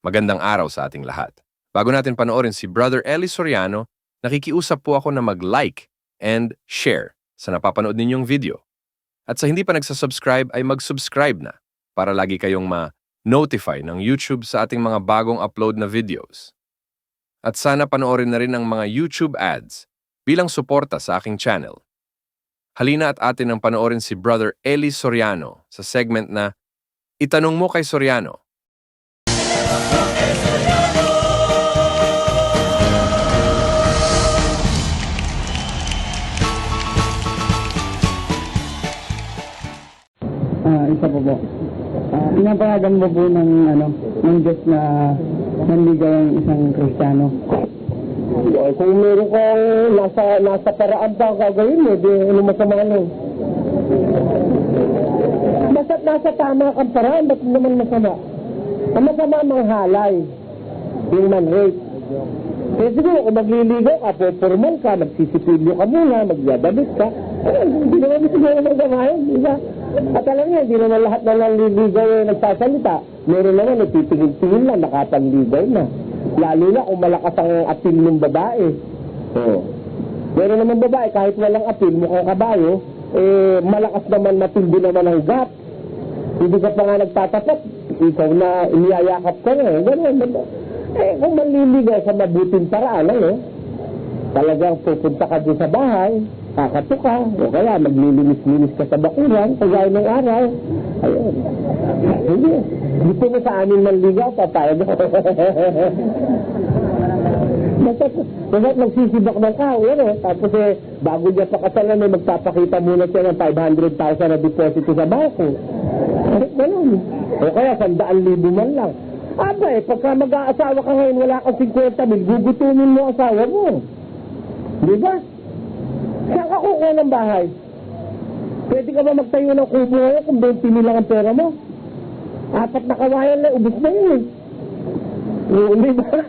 Magandang araw sa ating lahat. Bago natin panoorin si Brother Eli Soriano, nakikiusap po ako na mag-like and share sa napapanood ninyong video. At sa hindi pa nagsasubscribe ay mag-subscribe na para lagi kayong ma-notify ng YouTube sa ating mga bagong upload na videos. At sana panoorin na rin ang mga YouTube ads bilang suporta sa aking channel. Halina at atin ang panoorin si Brother Eli Soriano sa segment na Itanong Mo Kay Soriano. Isa po po. Pinapayagan mo po ng Diyos na nanligaw ang isang Kristiyano. Kung meron kang nasa paraan pa gagawin mo, di ano masama nun. Basta't nasa tama kang paraan, ba't naman masama? Ang masama manghalay, yung man-rape. Kaya siguro kung magliligaw ka, formal ka, magsisipilyo ka muna, magyadabit ka, hindi naman siguro magamayan, di ba? At alam niya, hindi naman lahat na nanliligaw nagsasalita. Meron naman, titingin-tingin lang, nakapanligaw na. Lalo na kung malakas ang apil ng babae. Meron naman babae, kahit walang apil, mukhang kabayo, malakas naman, matindi naman ang gat. Hindi ka pa nga nagtatapat, ikaw na iniyayakap ka na. Ganun. Kung manliligaw sa mabuting paraan, talagang pupunta ka doon sa bahay, kakatuka, o kaya maglilinis-linis ka sa bakuran, kagaya ng araw. Ayun. Gusto mo sa amin manligaw, papayag. Basta't magsisibak ng kao, tapos bago niya pakasalan, magpapakita muna siya ng 500,000 na deposito sa bangko. Ganun. O kaya 100,000 man lang. Pagka mag-aasawa ka ngayon, wala kang 50,000, gugutumin mo asawa mo. Di ba? Saan ka kukuha ng bahay? Pwede ka ba magtayo ng kubo ngayon kung 20,000 lang ang pera mo? 4 na kawayan na, ubos na yun. Di ba?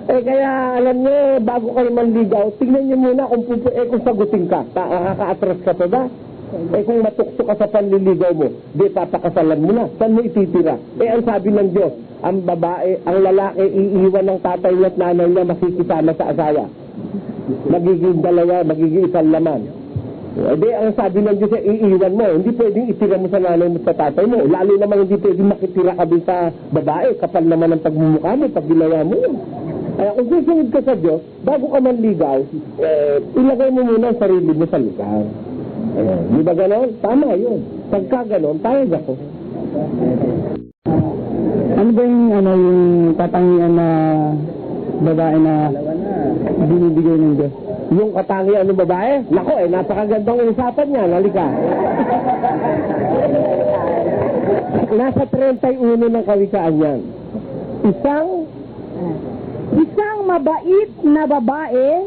Kaya alam nyo, bago kayo manligaw, tingnan nyo muna kung sagutin ka. Nakaka-atras ka pa ba? Kung matukso ka sa panliligaw mo, di papakasalan mo na. Saan mo ititira? Ang sabi ng Diyos, ang babae, ang lalaki, iiwan ng tatay niya at nanay niya, makikisama sa asawa. Magiging dalawa, magiging isang laman. Ang sabi ng Diyos, iiwan mo. Hindi pwedeng itira mo sa nanay mo sa tatay mo. Lalo naman hindi pwedeng makitira ka din sa babae. Kapal naman ang pagmumukha mo, pag ginawa mo. Kaya kung susunod ka sa Diyos, bago ka manligaw, ilagay mo muna ang sarili mo sa lugar. Di ba ganon? Tama yun. Pagka ganon, payag ako. Ano ba yung katangian na babae na binibigay ng Diyos? Yung katangian ng babae? Nako napakagandang usapan niya. Halika. Nasa 31 ng kawikaan yan. Isang mabait na babae,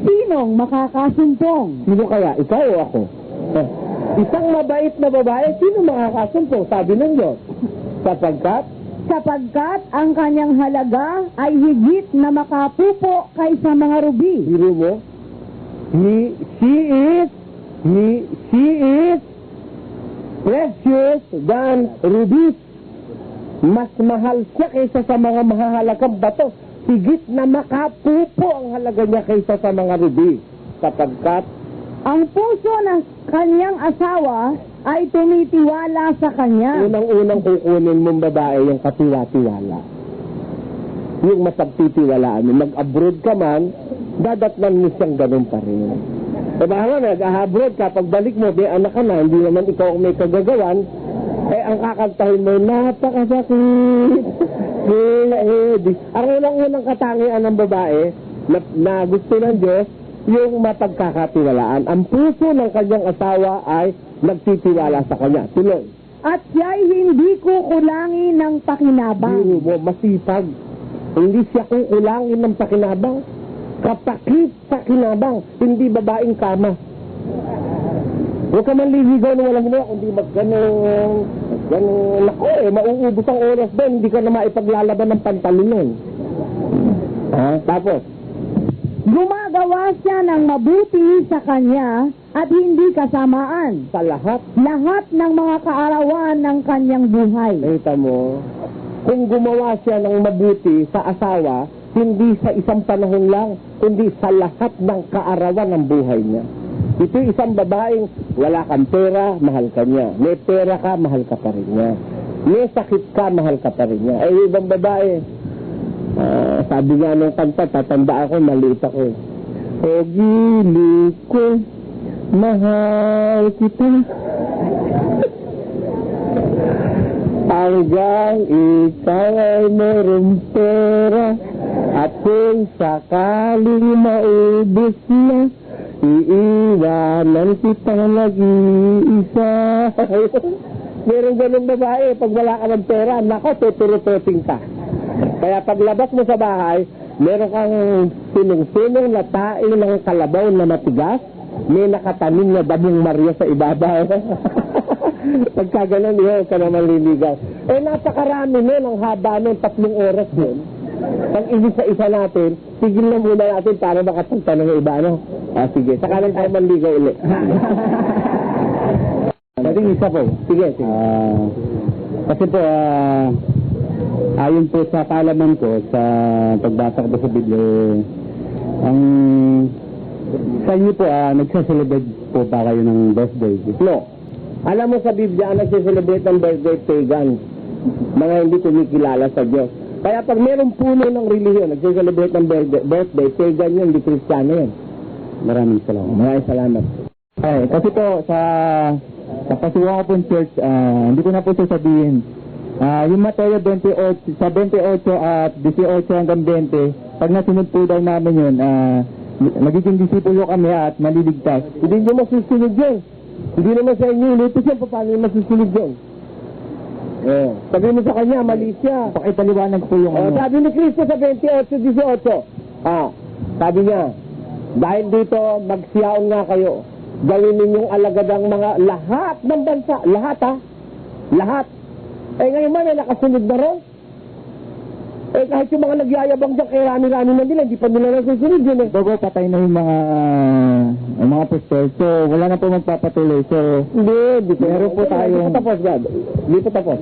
sinong makakasumpong? Sino kaya? Ikaw o ako? Isang mabait na babae, sino makakasumpong? Sabi ng Diyos. Sapagkat ang kanyang halaga ay higit na makapupo kaysa mga rubi. Biro mo? She is precious than rubies. Mas mahal siya kaysa sa mga mahahalagang bato. Higit na makapupo ang halaga niya kaysa sa mga rubi. Sapagkat ang puso ng kanyang asawa ay tumitiwala sa kanya. Unang-unang kukunin mong babae yung katiwa-tiwala. Yung mapagtitiwalaan mo. Mag-abroad ka man, dadatnan mo siyang ganun pa rin. Baka nag-abroad ka, pagbalik mo, anak ka na, hindi naman ikaw may kagagawan, ang kakantahin mo, napakasakit. Ang unang-unang katangian ng babae na gusto ng Diyos, yung mapagkakatiwalaan. Ang puso ng kanyang asawa ay nagtitiwala sa kanya. Tuloy. At siya'y hindi kukulangin ng pakinabang. Biro mo, masipag. Hindi siya kukulangin ng pakinabang. Kapakit pakinabang, hindi babaeng kama. Huwag ka man liligaw na walang ginawa, kundi magganong. Naku mauubos ang oras doon, hindi ka na maipaglalaban ng pantalonon. Tapos, Gumagawa siya ng mabuti sa kanya at hindi kasamaan sa lahat ng mga kaarawan ng kanyang buhay. Kita mo, kung gumawa siya ng mabuti sa asawa, hindi sa isang panahon lang, kundi sa lahat ng kaarawan ng buhay niya. Ito isang babaeng wala kang pera, mahal ka niya. May pera ka, mahal ka pa rin niya. May sakit ka, mahal ka pa rin niya. Ay, ibang babae, sabi nga nung kanta, tatanda ako, maliit ako eh. O gili ko, mahal kita. Hanggang ikaw ay mayroong pera, at kung sakaling maubos na, iiwanan kitang nag-iisa. Meron ganun babae, pag wala ka ng pera, nako, tuturo-tuting ka. Kaya paglabas mo sa bahay, meron kang sinong-sinong na taing ng kalabaw na matigas, may nakatanim na damong Maria sa ibabaw. Pagka ganun, yun, ka naman liligaw. Eh, napakarami nun, ang haba nun, 3 oras nun. Pag isa-isa natin, tigil na muna natin para makatagta ng iba, no? Sige, saka lang tayo manligaw ulit. Pwede isa po. Sige. Kasi po, ayon po sa kaalaman ko, sa pagbasa ko sa Biblia, ang sa inyo po, nagsaselebrate po ba kayo ng birthday? No. Alam mo sa Biblia, ang nagsiselebrate ng birthday, pagan. Mga hindi kumikilala sa Diyos. Kaya pag mayroong puno ng relihiyon, nagsiselebrate ng birthday, pagan yun, hindi Kristiyano yun. Maraming salamat. Maraming salamat. Ay, kasi po, sa pasuwa ko pong church, hindi ko na po sasabihin. Yung Mateo 28, sa 28 at 18 hanggang 20, pag nasunod po daw namin yun, magiging disipulo kami at maliligtas. Hindi nyo masusunod yun. Hindi naman sa inyo, inutos yan, paano nyo masusunod yun? Sabi mo sa kanya, mali siya. Pakipaliwanag po yung Sabi ni Cristo sa 28-18, sabi niya, dahil dito, magsiyaon nga kayo. Gawin ninyong alagad ang mga lahat ng bansa. Lahat Lahat. Eh ngayon man, nakasunod na ron. Eh kahit yung mga nagyayabang dyan, kaya rami-rami na nila, hindi pa nila nasusunod yun eh. Bago patay na yung mga apostol, so wala na po magpapatuloy. So, Hindi meron po tayo. Hindi pa tapos, Gad. Hindi pa tapos.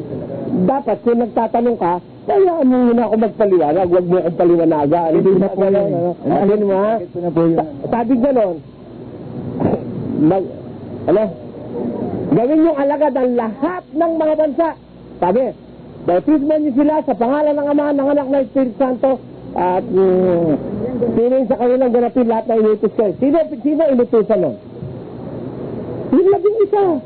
Dapat, kung nagtatanong ka, kaya mo muna ako magpaliwanag, huwag mo akong paliwanaga. Hindi na po yun. Alin mo ha? Ito na po yun. Sabi gano'n, gawin yung alagad ang lahat ng mga bansa. Sabi, bautismo niyo sila sa pangalan ng Ama, ng Anak, ng Espiritu Santo, at sino yung sa kanilang ganapin lahat na inutos kayo. Sino inutusan nun? Yung 11.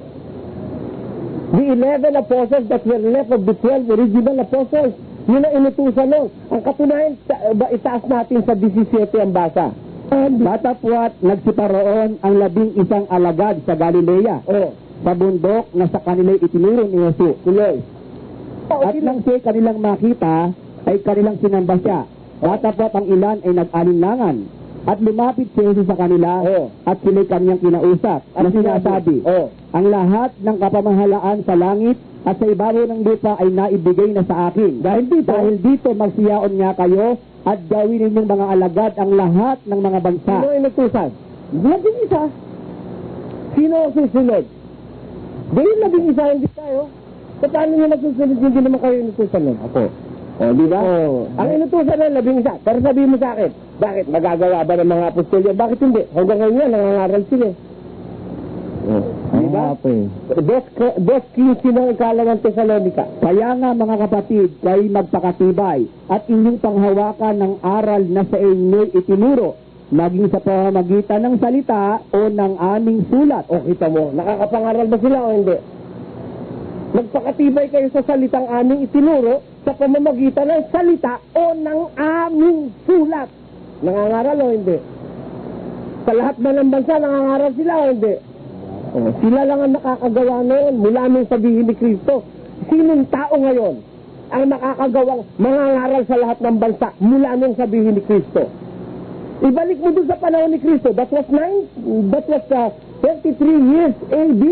The 11 apostles that were left of the 12 original apostles. Yun ang inutusan nun. Ang katunayan, itaas natin sa 17 ang basa. Datapwat nagsiparoon ang 11 alagad sa Galilea. Sa bundok na sa kanila'y itinuro ni Jesus. At nang siya kanilang makita, ay kanilang sinamba siya. Datapwat ang ilan ay nag-alinlangan. At lumapit si Jesus sa kanila, at sila'y kanyang kinausap. At sinasabi, ang lahat ng kapamahalaan sa langit at sa ibabaw ng lupa ay naibigay na sa akin. Dahil dito magsiyaon nga kayo at gawin ninyong mga alagad ang lahat ng mga bansa. Sino inutusan? 11. Sino ang susunod? Dahil 11 hindi tayo. So, paano nyo nagsusunod? Hindi naman kayo inutusan nun. Ako. Di ba? Ang inutusan ng 11. Pero sabihin mo sa akin, bakit? Magagawa ba ng mga apostol yan? Bakit hindi? Hanggang ngayon yan, nangangaral sila. Di ba? 2:15 ng ikalawang Tesalonica. Kaya nga mga kapatid, kayo magpakatibay at inyong panghawakan ng aral na sa inyo'y itinuro, maging sa pamamagitan ng salita o ng aming sulat. O kita mo, nakakapangaral ba sila o hindi? Magpakatibay kayo sa salitang aming itinuro sa pamamagitan ng salita o ng aming sulat. Nangangaral o hindi? Sa lahat ba ng bansa, nangangaral sila o hindi? Sila lang ang nakakagawa noon mula nung sabihin ni Kristo. Sinong tao ngayon ang nakakagawang mangangaral sa lahat ng bansa mula nung sabihin ni Kristo? Ibalik mo doon sa panahon ni Kristo. That was 33 years AD.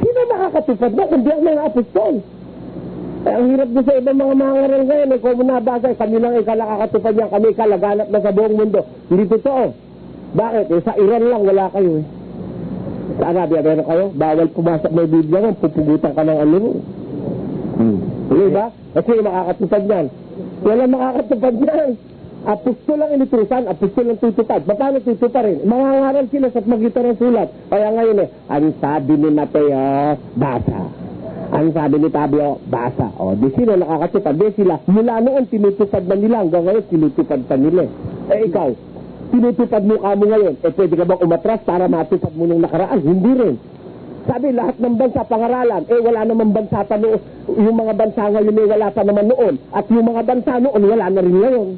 Sino nakakatupad na kundi ang mga apostol? Ang hirap doon sa ibang mga mangangaral ngayon. Kung nabasa, kami lang ikalakakatupad yan. Kami ikalaganap na sa buong mundo. Hindi totoo. Bakit? Sa Iran lang wala kayo eh. Sa Arabia, meron kayo? Bawal pumasok may Biblia mo, pupugutan ka ng ano mo. Hindi ba? Kasi makakatupad yan. Walang makakatupad yan. Apostol lang inutusan, apostol lang tutupad. Paano tutupad rin? Mangangaral sila sa magitan ng sulat. Kaya ngayon ang sabi ni Mateo, basa. Ang sabi ni Pablo, basa. O, di sila nakakatupad. Di sila, mula noon tinutupad na nila. Hanggang ngayon tinutupad pa nila. Ikaw, tinutupad mo ka mo ngayon. Pwede ka bang umatras para matupad mo nung nakaraan? Hindi rin. Sabi, lahat ng bansa pangaralan. Wala naman bansa pa noon. Yung mga bansa ngayon wala pa naman noon. At yung mga bansa noon, wala na rin ngayon.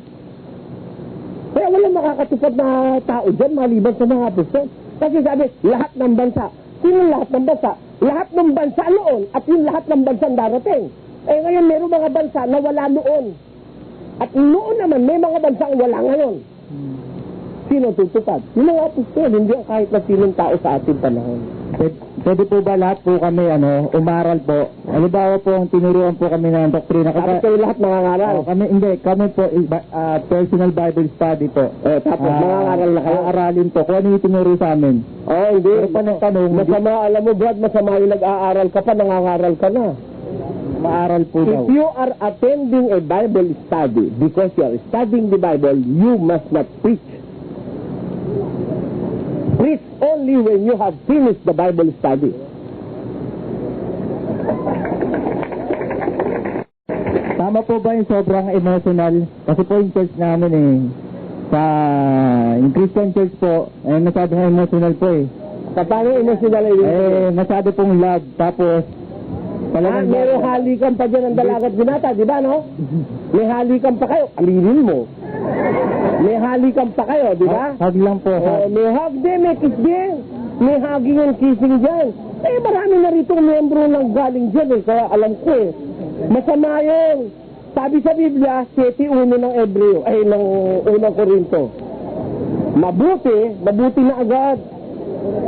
Kaya walang makakatupad na tao dyan, maliban sa mga apostol. Kasi sabi, lahat ng bansa. Sino lahat ng bansa? Lahat ng bansa noon at yung lahat ng bansa darating. Ngayon, meron mga bansa na wala noon. At noon naman, may mga bansa wala ngayon. Sino tutupad? Yung mga apostol, hindi ang kahit na sinong tao sa ating panahon. Pwede po ba lahat po kami, umaral po? Halimbawa po, ang tinuruan po kami ng doktrina. Tapos kayo lahat mangangaral. Kami po, personal Bible study po. Tapos mangangaral na kayo. Aralin po, kung ano yung tinuro sa amin. Hindi. Pero tanong, masama, alam mo Brad, masama yung nag-aaral ka pa, nangangaral ka na. maaral po daw. If you are attending a Bible study because you are studying the Bible, you must not preach. Preach only when you have finished the Bible study. Tama po ba yung sobrang emotional? Kasi po yung church namin yung Christian church po, masyadong emotional po Paano emotional masyado pong love. Tapos, merong halikan pa dyan ang dalagat binata, di ba, no? May halikan pa kayo, aminin mo. May halikan pa kayo, di ba? Hug lang po. May hug din, may kiss din. May hugging and kissing dyan. Marami na rito miyembro ng galing dyan kaya alam ko masama yun. Sabi sa Biblia, 7:1 ng Ebreo, ng unang Korinto. Mabuti na agad.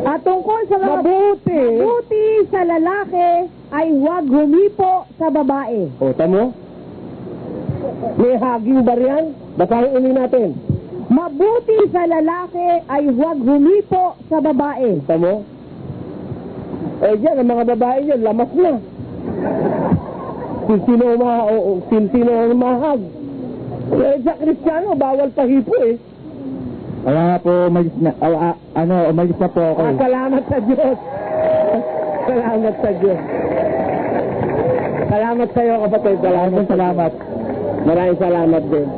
At tungkol sa mga Mabuti sa lalaki ay huwag humipo sa babae. Tamo? May hugging ba riyan? Basahin ulit natin. Mabuti sa lalaki ay huwag humipo sa babae. Tamo? Diyan, ang mga babae dyan, lamas na. Sino mahag. Sa Kristiyano, bawal pahipo Kaya nga po, umalis na po ako. Salamat sa Diyos. Salamat sa Diyos. Salamat sa iyo, kapatid. Salamat. Maraming salamat din.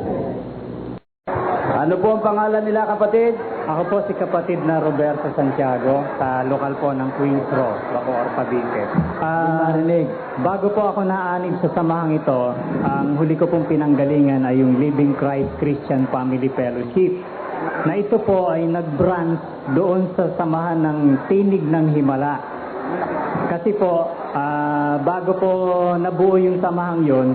Ano po ang pangalan nila, kapatid? Ako po si kapatid na Roberto Santiago, sa lokal po ng Queens Row, Bacoor, Cavite. Bago po ako naanib sa samahang ito, ang huli ko pong pinanggalingan ay yung Living Christ Christian Family Fellowship, na ito po ay nag-branch doon sa samahan ng Tinig ng Himala. Kasi po, bago po nabuo yung samahang yon,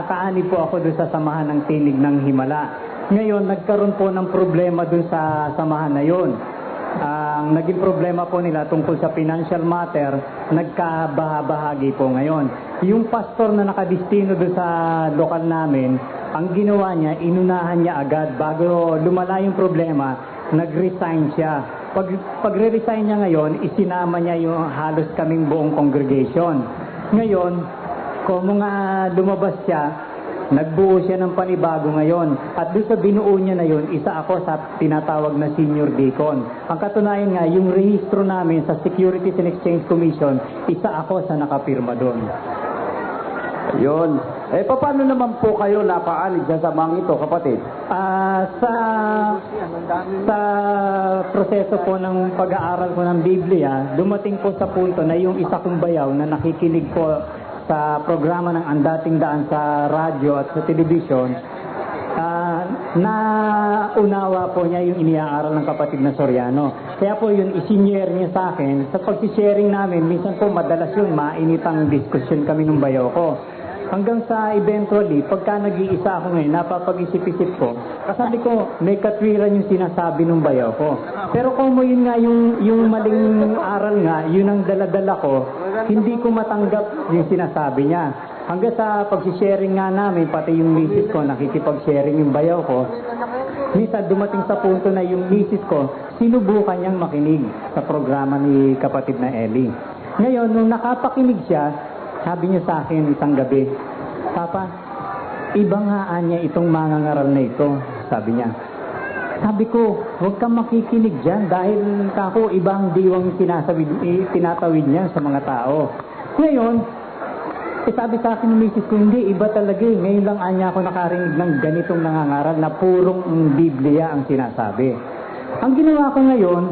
kaanib po ako doon sa samahan ng Tinig ng Himala. Ngayon, nagkaroon po ng problema doon sa samahan na yon. Ang naging problema po nila tungkol sa financial matter, nagkabahagi po ngayon. Yung pastor na nakadistino doon sa lokal namin, ang ginawa niya, inunahan niya agad bago lumala yung problema, nag-resign siya. Pag-resign niya ngayon, isinama niya yung halos kaming buong congregation. Ngayon, kung mga lumabas siya, nagbuo siya ng panibago ngayon. At doon sa binuo niya na yun, isa ako sa tinatawag na senior deacon. Ang katunayan nga, yung rehistro namin sa Securities and Exchange Commission, isa ako sa nakapirma doon. Yun. Paano naman po kayo napaanib sa samang ito, kapatid? Sa proseso po ng pag-aaral ko ng Biblia, dumating po sa punto na yung isa kong bayaw na nakikinig po sa programa ng Andating Daan sa radyo at sa telebisyon, naunawa po niya yung iniaaral ng kapatid na Soriano. Kaya po yun, isinyer niya sa akin. Sa pag-sharing namin, minsan po madalas yun, mainitang diskusyon kami ng bayaw ko. Hanggang sa eventually, pagka nag-iisa ako ngayon, napapag-isip-isip ko, kasabi ko, may katwiran yung sinasabi ng bayaw ko. Pero kung mo yun nga, yung maling aral nga, yun ang daladala ko, hindi ko matanggap yung sinasabi niya. Hanggang sa pag-sharing nga namin, pati yung misis ko, nakikipag-sharing yung bayaw ko, minsan dumating sa punto na yung misis ko, sinubukan niyang makinig sa programa ni kapatid na Ellie. Ngayon, nung nakapakinig siya, sabi niya sa akin isang gabi, Papa, iba nga niya itong mangangaral na ito, sabi niya. Sabi ko, huwag kang makikinig dyan dahil kako ibang diwang tinatawid niya sa mga tao. Ngayon, sabi sa akin ng misis ko, hindi, iba talaga eh. Ngayon lang anya ako nakarinig ng ganitong nangangaral na purong Biblia ang sinasabi. Ang ginawa ko ngayon,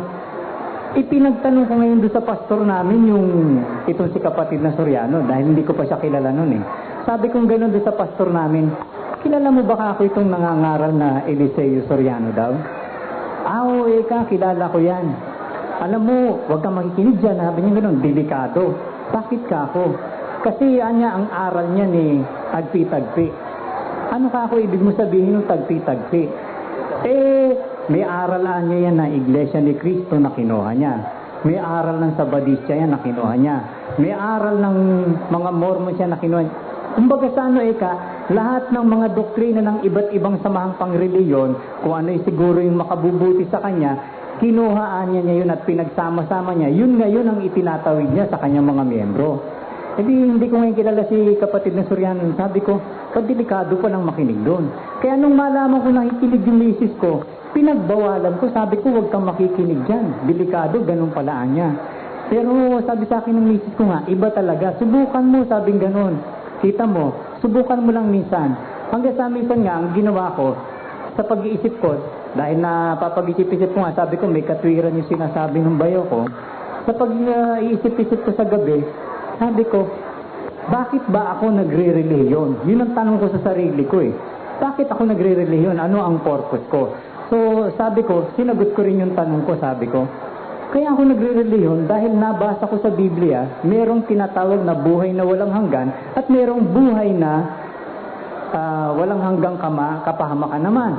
ipinagtanong ko ngayon doon sa pastor namin itong si kapatid na Soriano dahil hindi ko pa siya kilala noon eh. Sabi kong gano'n doon sa pastor namin, kilala mo ba ako itong nangangaral na Eliseo Soriano daw? Oo, kilala ko yan. Alam mo, huwag kang makikinig dyan. Sabi niya gano'n, delikado. Bakit ka ako? Kasi ang aral niya ni tagpi-tagpi. Ano ka ako ibig mo sabihin ng tagpi-tagpi? May aralan niya yan na Iglesia ni Cristo na kinuha niya. May aral ng Sabadisya yan na kinuha niya. May aral ng mga Mormon siya na kinuha niya. Kumbaga sa lahat ng mga doktrina ng iba't ibang samahang pangreliyon, kung ano siguro yung makabubuti sa kanya, kinuhaan niya yun at pinagsama-sama niya. Yun ngayon ang itinatawid niya sa kanyang mga miyembro. Hindi ko ngayon kilala si kapatid na Soriano. Sabi ko, delikado pa lang makinig doon. Kaya nung malaman ko nakikinig yung misis ko, pinagbawalan ko, sabi ko, huwag kang makikinig dyan. Delikado, ganun palaan niya. Pero sabi sa akin ng misis ko nga, iba talaga. Subukan mo, sabing ganun. Kita mo, subukan mo lang minsan. Hanggang sa minsan nga, ang ginawa ko, sa pag-iisip ko, dahil napapag-isip-isip ko nga, sabi ko, may katwiran yung sinasabi ng bayo ko. Sa pag-iisip-isip ko sa gabi, sabi ko, bakit ba ako nagre-reliyon? Yun ang tanong ko sa sarili ko eh. Bakit ako nagre-reliyon? Ano ang purpose ko? So, sabi ko, sinagot ko rin yung tanong ko, sabi ko. Kaya ako nagre-reliyon dahil nabasa ko sa Biblia, merong tinatawag na buhay na walang hanggan at merong buhay na walang hanggang kapahamakan naman.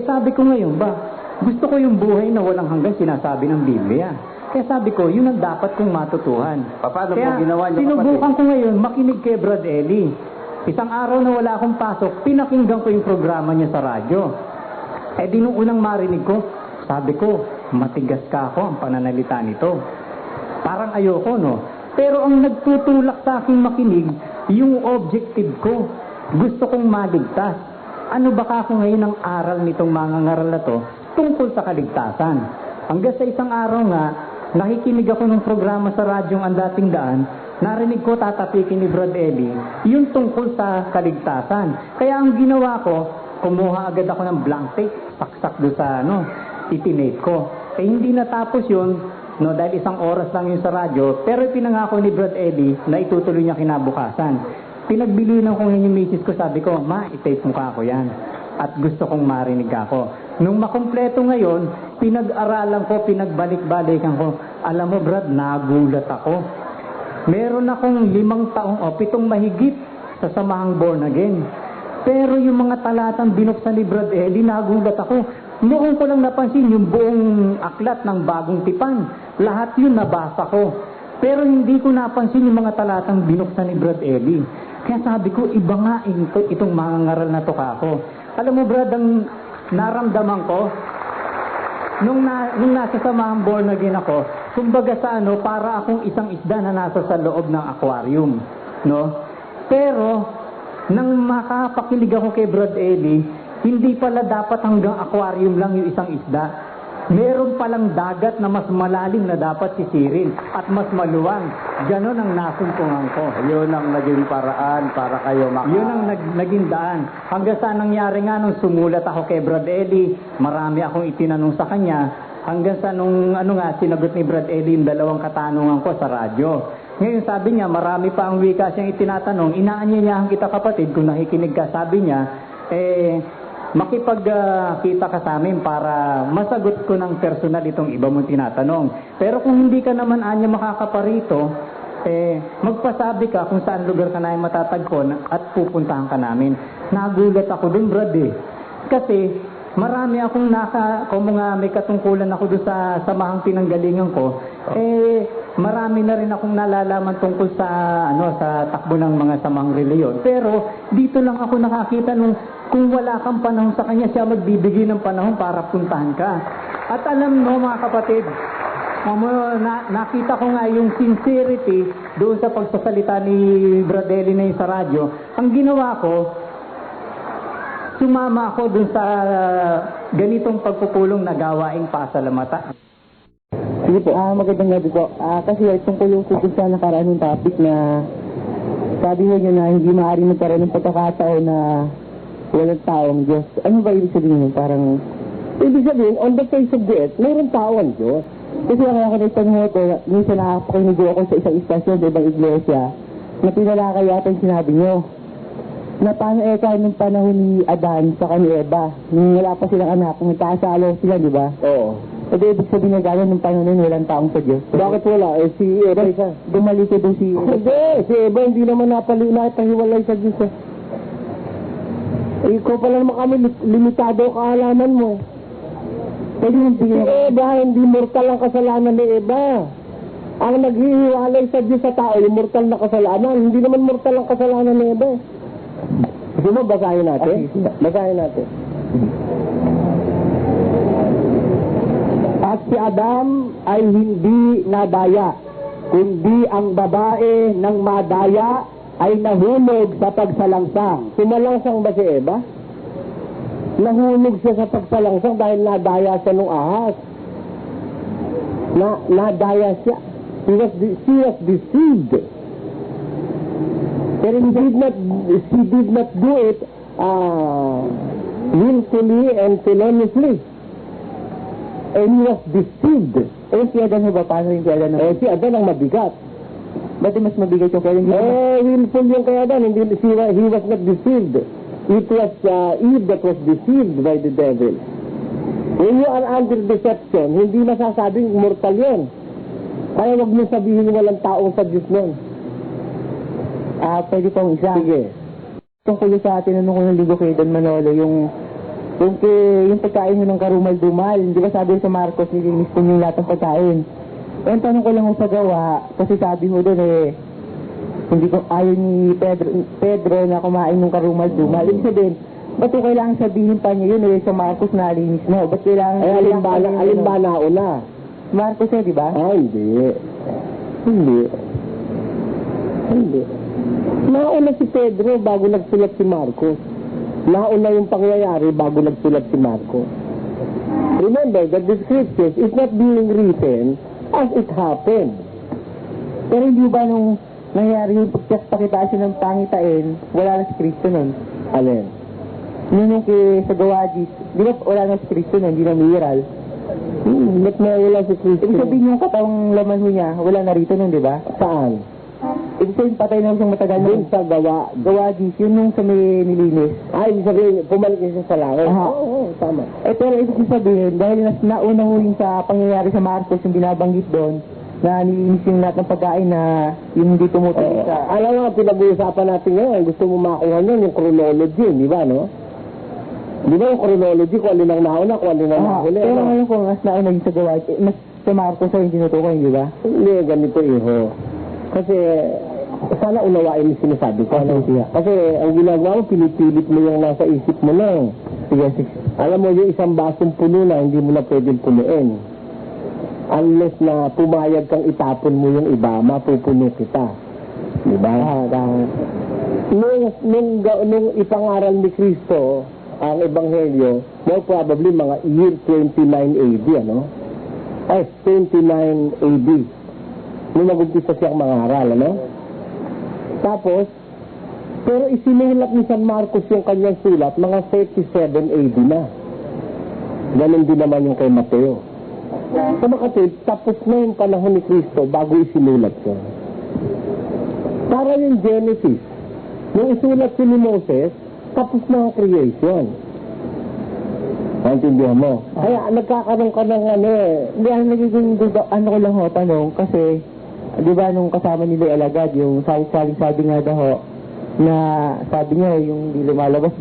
Sabi ko ngayon ba, gusto ko yung buhay na walang hanggan sinasabi ng Biblia. Kaya sabi ko, yun ang dapat kong matutuhan. Paano Kaya mo ginawa niyo, sinubukan ko ngayon makinig kay Brad Eli. Isang araw na wala akong pasok, pinakinggan ko yung programa niya sa radyo. Di nung unang marinig ko, sabi ko, matigas ka ako ang pananalita nito. Parang ayoko, no? Pero ang nagtutulak sa aking makinig, yung objective ko, gusto kong maligtas. Ano ba ako ngayon ang aral nitong mangangaral na to tungkol sa kaligtasan? Hanggang sa isang araw nga, nakikinig ako ng programa sa radyong Ang Dating Daan, narinig ko tatapikin ni Brad Eli, yung tungkol sa kaligtasan. Kaya ang ginawa ko, kumuha agad ako ng blank tape, saksak doon sa itinate ko. Hindi natapos yun, dahil isang oras lang yun sa radyo, pero pinangako ni Brad Eli na itutuloy niya kinabukasan. Pinagbilinan ko ngayon yung misis ko, sabi ko, ma, itape mo ka ako yan. At gusto kong marinig ako. Nung makumpleto ngayon, pinag-aralan ko, pinagbalik-balikan ko. Alam mo, Brad, nagulat ako. Meron akong 5 taong, 7 mahigit sa samahang born again. Pero yung mga talatang binuksan ni Brad Eli, nagulat ako. Noon ko lang napansin yung buong aklat ng Bagong Tipan. Lahat yun nabasa ko. Pero hindi ko napansin yung mga talatang binuksan ni Brad Eli. Kaya sabi ko, iba nga itong mangangaral na to kako. Alam mo, Brad, ang naramdaman ko, nung nasa samahang born again ako, kumbaga sa para akong isang isda na nasa sa loob ng aquarium. No? Pero, nang makapakinig ako kay Brad Eli, hindi pala dapat hanggang aquarium lang yung isang isda. Meron palang dagat na mas malalim na dapat sisirin at mas maluwang. Ganon ang nasumpungan ko. Yun ang naging paraan para kayo Yun ang naging daan. Hanggang sa nangyari nga nung sumulat ako kay Brad Eli, marami akong itinanong sa kanya. Hanggang sa nung sinagot ni Brad Eli yung 2 katanungan ko sa radyo. Ngayon sabi niya, marami pa ang wika siyang itinatanong. Inaanyayahan kita kapatid kung nakikinig ka. Sabi niya, makipagkita ka sa amin para masagot ko ng personal itong iba mong tinatanong. Pero kung hindi ka naman makakaparito, magpasabi ka kung saan lugar ka na matatagpon at pupuntahan ka namin. Nagulat ako dun, Brad Kasi marami akong kung may katungkulan ako doon sa samahang pinanggalingan ko, marami na rin akong nalalaman tungkol sa takbo ng mga samahang reliyon. Pero dito lang ako nakakita kung wala kang panahon sa kanya, siya magbibigay ng panahon para puntahan ka. At alam mo mga kapatid, Nakita ko nga yung sincerity doon sa pagsasalita ni Bradelli na yun sa radyo. Ang ginawa ko, sumama ako doon sa ganitong pagpupulong na gawaing pasalamatan. Sige po. Magandang gabi po. Kasi tungkol yung tungkol sa nakaraan ng topic na sabi mo niya na hindi maaaring magkaroon ng pagkakataon na walang taong Diyos. Ano ba ibig sabihin yun? Parang, ibig sabihin, on the face of the earth, mayroong tao ang Diyos. Kasi kaya ako nagtanong ko, minsan nakapakinig ako sa isang istasyon sa ibang iglesia na pinalakay yata yung sinabi nyo. Na paano nung panahon ni Adan sa ni Eva, nung wala pa silang anak, kung nagkasalo sila, di ba? Oo. E di ibig sabihin na gano'n nung panahon nun, walang taong sa Diyos. Bakit wala? Si Eva isa. Gumaliko doon si Eva. Hindi, si Eva hindi naman napahiwalay sa Diyos. Ikaw pala naman kami, limitado ang kaalaman mo. Pwede mong bigyan. Si Eva, hindi mortal ang kasalanan ni Eva. Ang naghihiwalay sa Diyos sa tao, yung mortal na kasalanan. Hindi naman mortal ang kasalanan ni Eva. Gusto mo, basahin natin? Basahin natin. At si Adam ay hindi nadaya, kundi ang babae ng madaya ay nahulog sa pagsalangsang. Sumalangsang ba si Eva? Nahulog siya sa pagsalangsang dahil nadaya siya nung ahas. Nadaya siya. She was deceived. Pero she did not do it willfully and feloniously. And he was deceived. Si Adan ba? Paano yung kay Adan? Si Adan ang mabigat. Ba't mas mabigat yung kay Adan? Willful yung kay Adan. He was not deceived. It was Eve that was deceived by the devil. When you are under deception, hindi masasabing mortal yun. Kaya wag mo sabihin walang taong sa Diyos nun. Pwede pong isa. Sige. Tungkol sa atin, tinanong ko ng ligo kay Don Manolo, yung pagkain mo ng karumal-dumal. Di ba sabi sa Marcos, nilinis ko yung lahat ng pagkain. Ang tanong ko lang sa gawa, kasi sabi mo doon hindi ko ayaw ni Pedro na kumain ng karumal-dumal. Ibig sabihin, ba't ko kailangan sabihin pa niya yun sa Marcos na linis mo? Ba't kailangan... alin ba nauna? Marcos di ba? Hindi. Nauna si Pedro bago nagsulat si Marcos. Nauna yung pangyayari bago nagsulat si Marcos. Remember that the scriptures is not being written as it happened. Pero hindi ba nung nangyari yung pakita siya ng pangitain, wala na si Kristo nun? Alin? Nung sa Gawadis, di ba wala na si Kristo nun, hindi na miral? Ba't na wala si Kristo? Ibig sabihin yung katawang laman mo niya, wala na rito nun, di ba? Saan? Ibig sabihin, patay na siyang matagal na. Sa Gawadis, yun nung sa may nilinis. Ibig sabihin, pumalik siya sa langit. Oo, tama. Pero ibig sabihin, dahil nauna ho yung sa pangyayari sa Marcos, yung binabanggit doon, na nilinis yung lahat ng pagkain na yung hindi tumutuloy sa... Alam nga, pinag-uusapan natin ngayon, gusto mo makuha nun, yung chronology, di ba, no? Di ba yung chronology, kung alin ang nauna, kung alin ang nahuli? Pero ngayon kung mas nauna yung sa Gawadis, mas sa Marcos ay hindi tinutukoy, di ba? Hindi, ganito, iho. Kasi, sana unawain yung sinasabi ko. Kasi, ang ginagawa mo, pinipilit mo yung nasa isip mo lang. Sige. Alam mo, yung isang basong puno na, hindi mo na pwedeng punuin. Unless na pumayag kang itapon mo yung iba, mapupuno kita. Diba? Nung ipangaral ni Kristo, ang Ebanghelyo, more probably mga year 29 AD, ano? 29 AD. Nung nag-umpisa siyang mangaral, ano? Tapos, pero isinulat ni San Marcos yung kanyang sulat, mga 37 AD na. Ganun din naman yung kay Mateo. Sa makatid, tapos na yung panahon ni Kristo bago isinulat siya. Para yung Genesis, nung isulat si Moses, tapos na ang creation. Naintindihan mo? Kaya nagkakaroon ka ng hindi, nagiging ko lang ho, tanong, kasi, di ba, nung kasama nila alagad, yung sabi nga daw, na sabi niya, yung di lumalabas,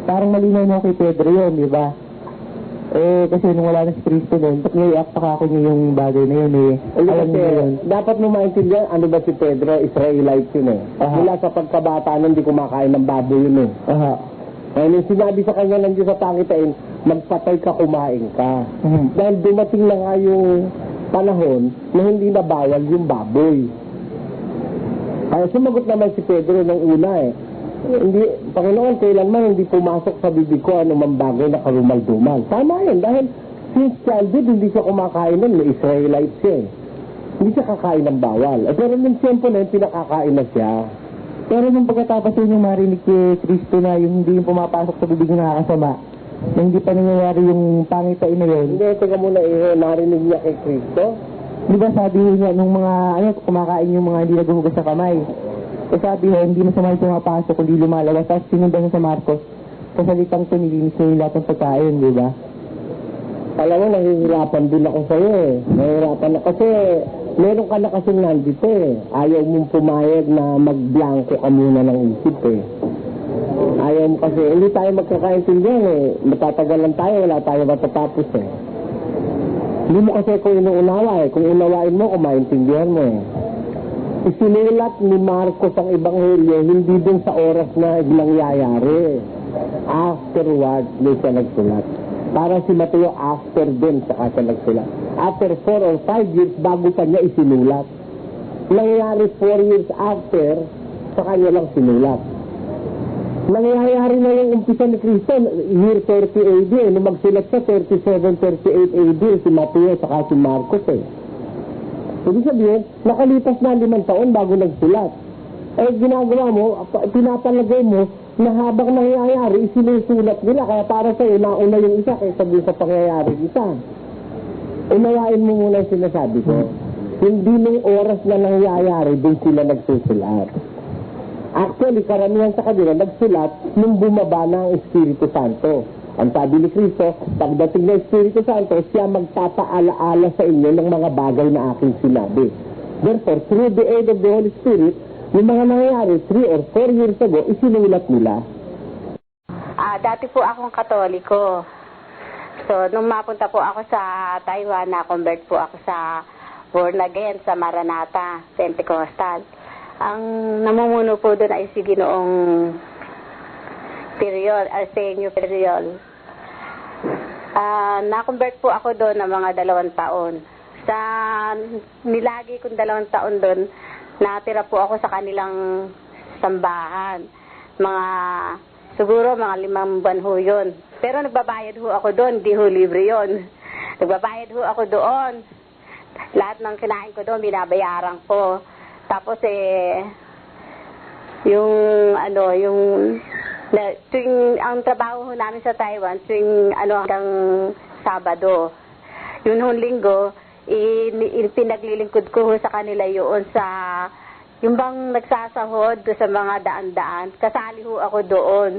parang malinaw na kay Pedro yun, di ba? Kasi nung wala na si Kristo nun, ba't nai-act ako niya yung bagay na yun alam niya yun. Dapat mo maintindihan, ano ba si Pedro? Israelite yun Mula sa pagkabata nun, di kumakain ng baboy yun Nung sinabi sa kanya ng Diyos sa pangitain, magpatay ka, kumain ka. Dahil dumating na nga yung panahon na hindi na bawal yung baboy. Kaya sumagot naman si Pedro ng una hindi, Panginoon, kailanman hindi pumasok sa bibig ko anumang bagay na karumal-dumal. Tama yun, dahil since childhood, hindi siya kumakain nun, may Israelite siya Hindi siya kakain ng bawal. Pero nung siyempre na yun, pinakakain na siya. Pero nung pagkatapos yun yung marinig kay Kristo na yung hindi yung pumapasok sa bibig ng nakakasama, na hindi pa nangyayari yung pangitain na yun. Hindi, teka muna, narinig niya kay Kristo. Di ba sabi niya nung mga, kumakain yung mga hindi naghuhugas sa kamay. Eh sabi niya, hindi masama yung pumapasok, kundi lumalabas. Tapos sinundan niya sa Marcos, sa salitang to, nilinis niya yung lahat ng pagkain, di ba? Alam mo, nahihirapan din ako sa'yo Nahihirapan na kasi meron ka na kasing nandito Ayaw mong pumayag na magblanko ka muna ng isip Ayaw mo kasi, hindi tayo magkakaintindihan Matatagalan tayo, wala tayo matatapos Hindi mo kasi kung inuunawa Kung unawain mo, kung maintindihan mo Isinulat ni Marcos ang Ebanghelyo hindi dun sa oras na biglang yayari. Afterwards, may siya nagsulat. Para si Mateo after din saka siya nagsulat. After 4 or 5 years bago pa niya isinulat. Nangyayari 4 years after sa kanya lang sinulat. Nangyayari na yung umpisa ni Kristo year 30 AD nung magsulat sa 37-38 AD si Mateo saka si Marcos Ibig sabihin, nakalipas na 5 taon bago nagsulat. Ginagawa mo, pinapalagay mo na habang nangyayari, isinusulat nila. Kaya para sa'yo, nauna yung isa kaysa din sa pangyayari isa. Unawain mo muna yung sinasabi ko. Hindi nung oras na nangyayari, din sila nagsusulat. Actually, karamihan sa kanila nagsulat nung bumaba na ang Espiritu Santo. Ang sabi ni Kristo, pagdating ng Espiritu Santo, siya magpapaalaala sa inyo ng mga bagay na aking sinabi. Therefore, through the aid of the Holy Spirit, yung mga nangyayari 3 or 4 years ago, isinulat nila. Dati po akong Katoliko. So, nung mapunta po ako sa Taiwan, na-convert po ako sa born again sa Maranatha, Pentecostal. Ang namumuno po doon ay si Ginoong Periol, Arsenio Periol. Na-convert po ako doon ng mga 2 taon. Sa nilagi kong 2 taon doon, natira po ako sa kanilang sambahan. Siguro mga 5 buwan ho yun. Pero nagbabayad ho ako doon, di ho libre yun. Nagbabayad ho ako doon. Lahat ng kinain ko doon, binabayaran ko. Tapos ang trabaho ho namin sa Taiwan, hanggang Sabado. Yun hong linggo, pinaglilingkod ko ho sa kanila yun sa, yung bang nagsasahod sa mga daan-daan, kasali ho ako doon.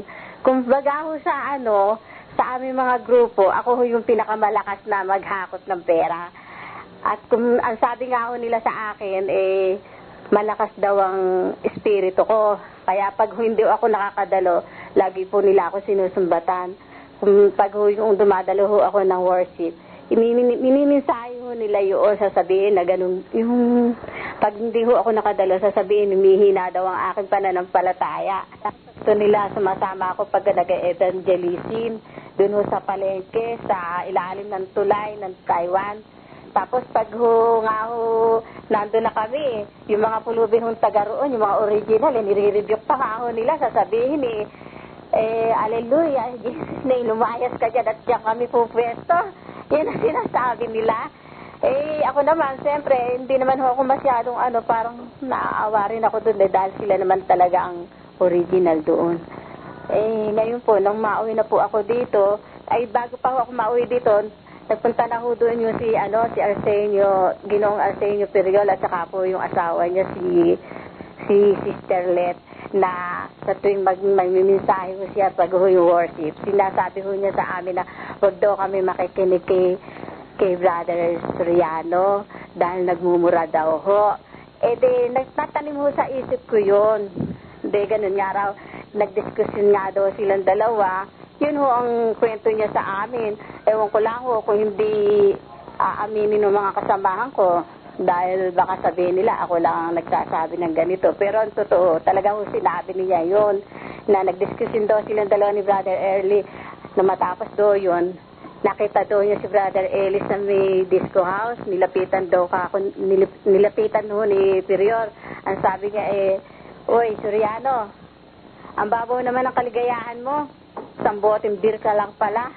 Kung baga ho sa sa aming mga grupo, ako ho yung pinakamalakas na maghakot ng pera. At ang sabi nga ho nila sa akin, malakas daw ang espiritu ko. Kaya pag hindi ako nakakadalo, lagi po nila ako sinusumbatan. Pag yung dumadalo ho ako ng worship, miniminsahe ho nila yun, sasabihin na ganun. Yung pag hindi ho ako nakadalo, sasabihin, humihina daw ang aking pananampalataya. Ito nila, sumasama ako pag nag-evangelism, dun ho sa palengke, sa ilalim ng tulay ng Taiwan. Tapos pag nandun na kami, yung mga pulubin hong taga roon, yung mga original, nire-rebuke pa nga ho nila, sasabihin Alleluia, Jesus name, lumayas ka dyan at diyan kami pupwesto. Yan ang sinasabi nila. Ako naman, siyempre, hindi naman ako masyadong parang naaawa rin ako doon dahil sila naman talaga ang original doon. Ngayon po, nang mauwi na po ako dito, bago pa ako mauwi dito, nagpunta na ho doon yung si Arsenio, Ginoong Arsenio Periol at saka po yung asawa niya si Sister Let na sa tuwing magmiminsahe ho siya pag yung worship. Sinasabi ho niya sa amin na wag daw kami makikinig kay Brother Soriano dahil nagmumura daw ho. Nagtatanim ho sa isip ko yun. Ganun nga raw, nagdiskusyon nga daw silang dalawa. Yun ho ang kwento niya sa amin. Ewan ko lang ho kung hindi aaminin ng mga kasamahan ko dahil baka sabihin nila ako lang ang nagsasabi ng ganito. Pero ang totoo, talaga ho sinabi niya yun na nagdiskusyon daw silang dalawa ni Brother Early na matapos daw yun. nakita daw niya si Brother Ellis na may disco house, nilapitan daw ako, nilapitan ho ni Superior. Ang sabi niya Oy, Soriano, ang babaw naman ng kaligayahan mo, samboteng beer ka lang pala.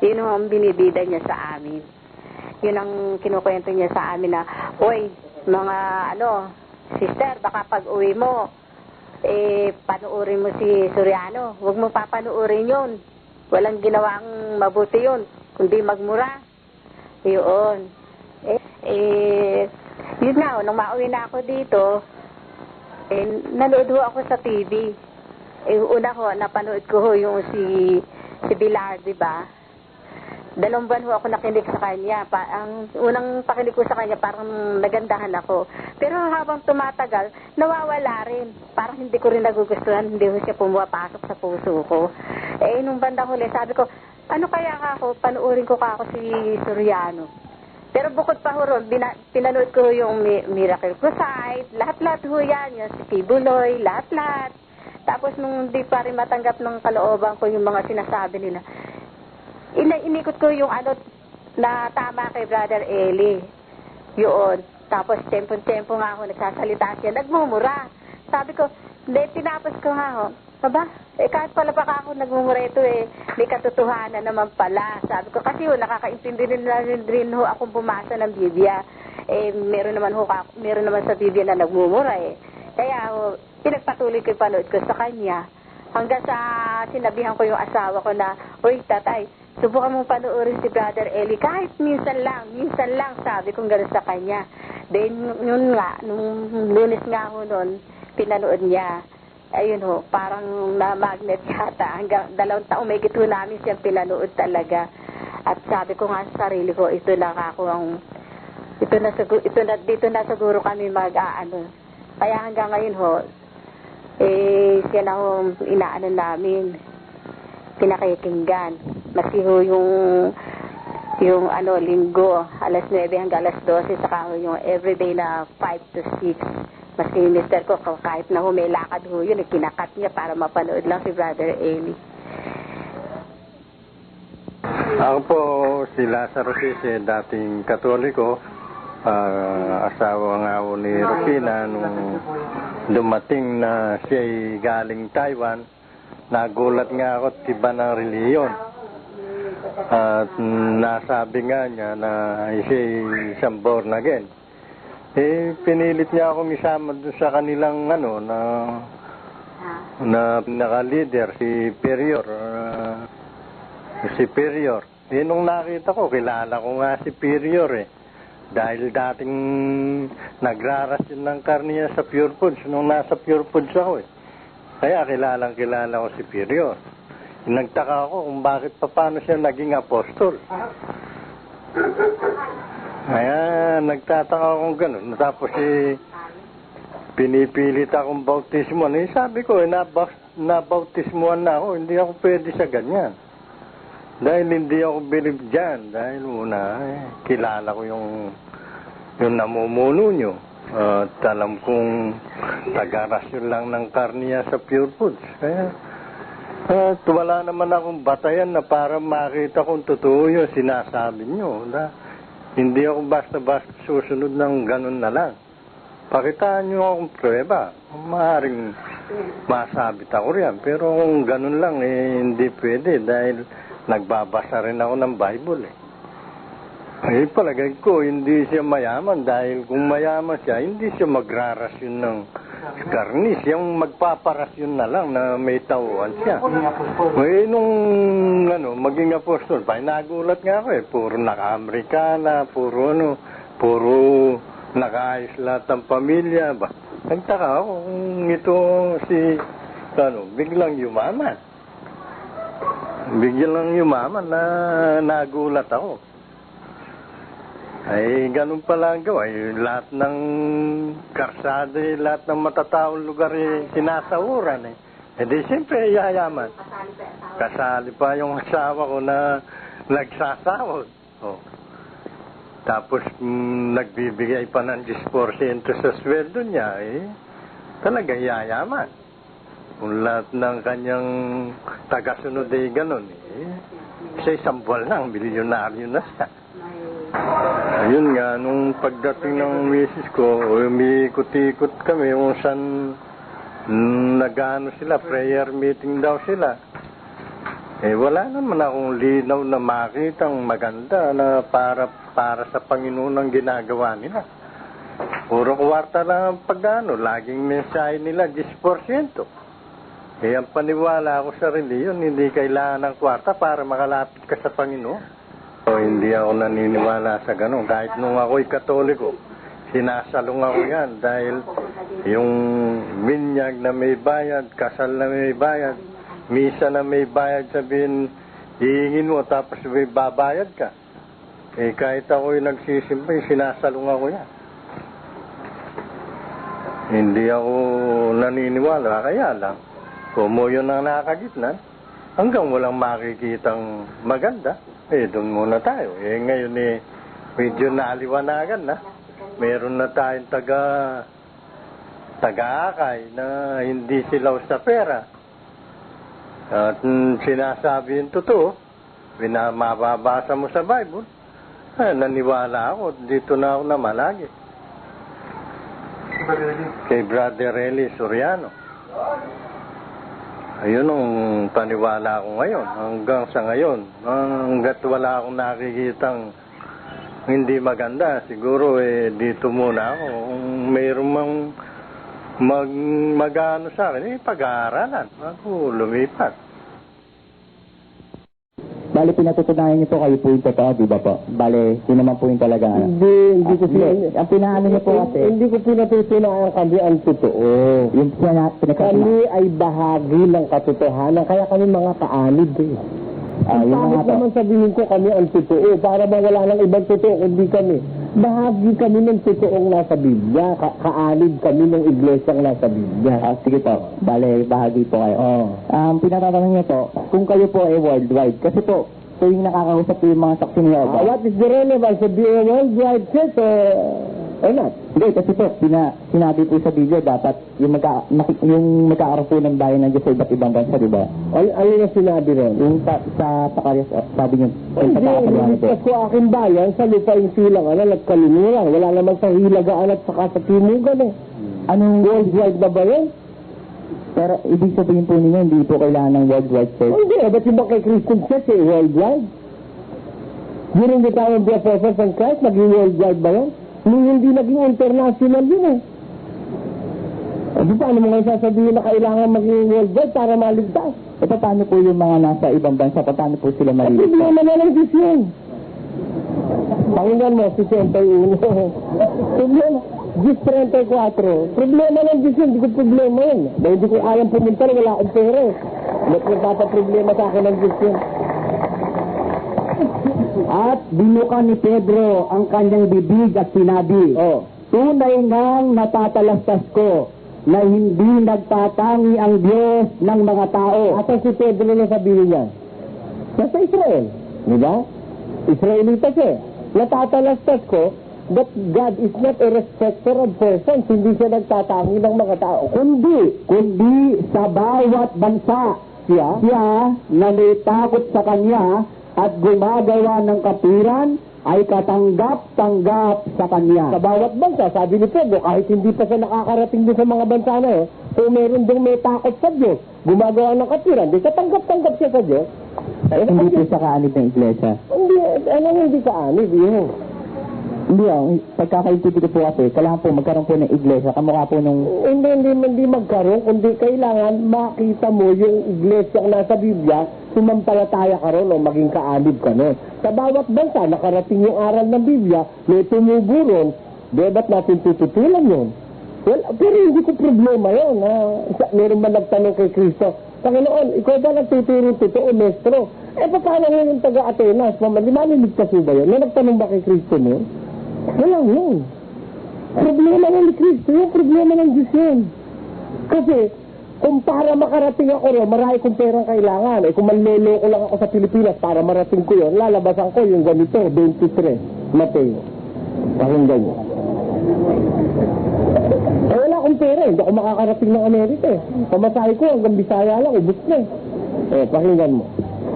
Yun ang binibida niya sa amin. Yun ang kinukwento niya sa amin na, Oy, mga sister, baka pag uwi mo, panuorin mo si Soriano. Huwag mo papanuorin yun. Walang ginawang mabuti yun, kundi magmura. Yun. Yun na, nung mauwi na ako dito, nanood ho ako sa TV. Una ho, napanood ko ho yung si Bilar, di ba? 2 buwan ho ako nakinig sa kanya. Ang unang pakinig ko sa kanya, parang nagandahan ako. Pero habang tumatagal, nawawala rin. Parang hindi ko rin nagugustuhan, hindi ho siya pumapasok sa puso ko. Nung bandang huli, sabi ko, ano kaya ako, panuorin ko ako si Soriano. Pero bukod pa ho ron, pinanood ko yung Miracle Crusade, lahat-lahat ho yan, yung si Kibuloy, lahat-lahat. Tapos nung di pa rin matanggap ng kalooban ko yung mga sinasabi nila, inikot ko yung na tama kay Brother Eli. Yun. Tapos tempo-tempo nga ako nagsasalita siya, nagmumura. Sabi ko, tinapos ko nga ho, kahit pala baka ako nagmumura ito may katotohanan naman pala. Sabi ko, kasi nakakaintindi rin ho akong bumasa ng Biblia. Meron naman sa Biblia na nagmumura Kaya pinagpatuloy ko yung panood ko sa kanya. Hanggang sa sinabihan ko yung asawa ko na, Uy, tatay, subukan mong panoorin si Brother Eli. Kahit minsan lang, sabi kong gano'n sa kanya. Then, yun nga, nung Lunes nga ho noon, pinanood niya. Ayun ho, parang na-magnet yata. Hanggang 2 taong may gito namin siyang pinanood talaga. At sabi ko nga sa sarili ko, dito na siguro kami Kaya hanggang ngayon ho, siya na ho inaano namin, pinakikinggan. Maski ho yung linggo, alas 9 hanggang alas 12, saka ho yung everyday na 5 to 6. Maski yung mister ko, kahit na ho may lakad ho yun, kinakat niya para mapanood lang si Brother Eli. Ako po si Lazaro Sise, dating Katoliko. Asawa nga ho ni Rufina nung dumating na siya'y galing Taiwan. Nagulat nga ako at iba ng reliyon. At nasabi nga niya na siya'y isang born again. Pinilit niya akong isama doon sa kanilang na pinaka-leader, si Superior. Nung nakita ko, kilala ko nga si Superior Dahil dating nagrarasyon ng karniya sa Pure Foods nung nasa Pure Foods ako Kaya kilala ko si Superior. Nagtaka ako kung bakit paano siya naging apostol. Kaya nagtataka akong ganun. Tapos pinipilit akong bautismo. Sabi ko, nabautismuhan na ako. Hindi ako pwede sa ganyan. Dahil hindi ako believe dyan. Dahil kilala ko yung namumuno nyo. At alam kong taga-rasyon lang ng karniya sa Pure Foods. Kaya wala naman akong batayan na para makita kung totoo yung sinasabi nyo. Hindi ako basta-basta susunod ng ganun na lang. Pakitaan nyo akong prueba. Maaaring masabit ako riyan. Pero kung ganun lang, hindi pwede dahil nagbabasa rin ako ng Bible palagay ko, hindi siya mayaman dahil kung mayaman siya, hindi siya magrarasyon ng karni. Siyang magpaparasyon na lang na may tauhan siya. Nung maging apostol, nagulat nga ako puro naka-Amerikana, puro nakaayos lahat ng pamilya. Nagtaka ako kung ito biglang yumaman. Na nagulat ako. Ganun pala ang gawa. Lahat ng karsada, lahat ng matataong lugar sinasahuran di siyempre yayaman. Kasali pa yung asawa ko na nagsasahod. Tapos nagbibigay pa ng 10% sa sweldo niya. Talaga yayaman. Kung lahat ng kanyang tagasunod ganun sa isang buwan lang, milyonaryo na siya. Ayun nga, nung pagdating ng misis ko, umiikot-ikot kami kung saan nag-ano sila, prayer meeting daw sila. Wala naman akong linaw na makitang maganda na para sa Panginoon ang ginagawa nila. Puro kwarta lang ang pag-ano, laging mensahe nila 10%. Ang paniwala ko sa reliyon, hindi kailangan ng kwarta para makalapit ka sa Panginoon. Hindi ako naniniwala sa ganun. Kahit nung ako'y Katoliko, sinasalong ako yan dahil yung binyag na may bayad, kasal na may bayad, misa na may bayad, sabihin, hihingin mo tapos may babayad ka. Kahit ako'y nagsisimba, sinasalong ako yan. Hindi ako naniniwala, kaya lang, kumuyo ng nakagitnan, hanggang walang makikitang maganda, doon muna tayo. Ngayon medyo naaliwanagan na. Meron na tayong taga-akay na hindi silaw sa pera. At sinasabi yung totoo, mababasa mo sa Bible, naniwala ako, dito na ako namalagi. Kay Brother Eli Soriano. Ayun ang paniwala ko ngayon. Hanggang sa ngayon, hanggat wala akong nakikitang hindi maganda, siguro dito muna ako. Kung mayroon mang mag-ano sa akin, pag-aaralan. Ako lumipat. Bale, pinatutunayan niyo po kayo po yung totoo, di ba po? Bale, yun naman po yung talaga. Hindi ko ang pinaano niyo po kasi. Hindi ko pinatutunayan kami ang totoo. Yung Kami ay bahagi ng katotohanan, kaya kami mga kaanib yung naman sabihin ko kami ang totoo, para ba wala ng ibang totoo kundi kami. Bahagi kami ng totoong nasa Biblia, kaanib kami ng iglesyang nasa Biblia. Sige po, bale, bahagi po kayo. Pinatatanong niyo po, kung kayo po ay worldwide, kasi po, yung nakakausap po yung mga saksi niyo. What is the relevance of being a worldwide church or not? Hindi, kasi po, sinabi po sa video, dapat yung magkakaroon po ng bayan ng Diyos sa iba't ibang bansa, di ba? Ano yung sinabi ron? Yung sa Pakaryas, sabi niyo, hindi ko aking bayan sa lupaing silangan at kalimuran. Wala naman sa hilagaan at saka sa timugan Anong worldwide na ba yan? Pero ibig sabihin po ninyo, hindi po kailangan ng worldwide church. Hindi, ba't yung kay Christian Church worldwide? During the time of the Apostles and Christ, naging worldwide ba yan? Nung hindi naging international yun paano mo ngayon sasabihin na kailangan maging worldwide para maligtas? Paano po yung mga nasa ibang bansa? Paano po sila maligtas? Problema na lang Diyos yun. Pakinggan mo, 61. Problema. Diyos 34. Problema ng Diyos yun. Hindi ko problema yun. Dahil hindi ko kayang pumunta na wala akong pera Ba't nagpapaproblema sa akin ng Diyos yun? At binuka ni Pedro ang kanyang bibig at sinabi, tunay ngang natatalastas ko na hindi nagtatangi ang Diyos ng mga tao. At si Pedro na sabihin niya, nasa Israel. Di ba? Israelita siya. Natatalastas ko that God is not a respecter of persons. Hindi siya nagtatangi ng mga tao. Kundi sa bawat bansa siya na may takot sa kanya at gumagawa ng katuwiran ay katanggap-tanggap sa kanya. Sa bawat bansa, sabi ni Pedro, kahit hindi pa siya nakakarating doon sa mga bansa na kung meron doon may takot sa Diyos, gumagawa ng katuwiran, di katanggap-tanggap siya sa Diyos. Hindi po sa kaanib ng iglesia. Hindi kaanib yun. Hindi pagkakaintindi ko po kasi, kailangan po magkaroon po ng iglesia, kamukha po nung... Hindi magkaroon, kundi kailangan makita mo yung iglesia ang nasa Biblia, sumampalataya ka ron o maging kaanib ka ron. Sa bawat bansa, nakarating yung aral ng Biblia, may tumubo ron, ba't natin tututulan yun? Well, pero hindi ko problema yun. Meron ba nagtanong kay Kristo, Panginoon, ikaw ba nagtuturo totoo, Mestro? Paano ngayon yung taga-Atenas? Maliligtas mo ba yun? May nagtanong ba kay Kristo mo? Wala yun. Problema ng Kristo yun, problema ng Diyos yun. Kasi, kung para makarating ako rin, marami kong perang kailangan. Kung manloloko lang ako sa Pilipinas para marating ko yun, lalabasan ko yung ganito, 23, Mateo. Pakinggan nyo. Wala akong pera, hindi ako makakarating ng Amerika Pamasahe ko hanggang Bisaya lang, ubus na pakinggan mo.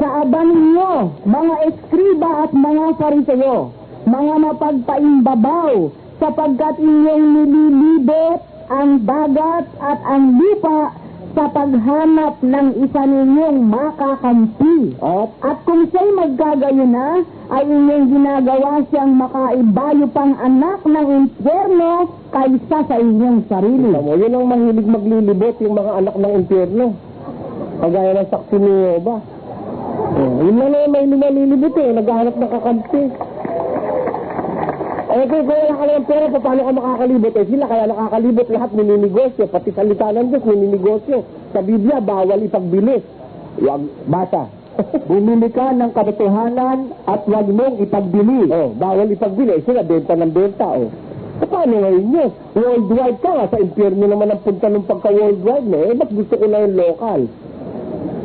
sa aba ninyo, mga eskriba at mga fariseyo, mga mapagpaimbabaw, sapagkat inyong nililibot ang dagat at ang lupa sa paghanap ng isa ninyong makakampi. At kung siya'y magkagayon na, ay inyong ginagawa siyang makaibayo pang anak ng impyerno kaysa sa inyong sarili. Mo, yun ang mahilig maglilibot, yung mga anak ng impyerno. Kagaya ng saksi ni Yoba. Yun lang na may nalilibot naghahanap ng kakampi. Kung wala ka ng pera, paano ka makakalibot? Sila kaya nakakalibot lahat, nininegosyo, pati salita ng Diyos, nininegosyo. Sa Biblia, bawal ipagbilis. Huwag, bata. Bumili ka ng katotohanan at huwag mong ipagbili. Bawal ipagbili. Sila, benta ng benta. Paano ngayon yun? Worldwide ka nga. Sa impyerno naman ang punta ng pagka-worldwide mo. Ba't gusto ko na yung local?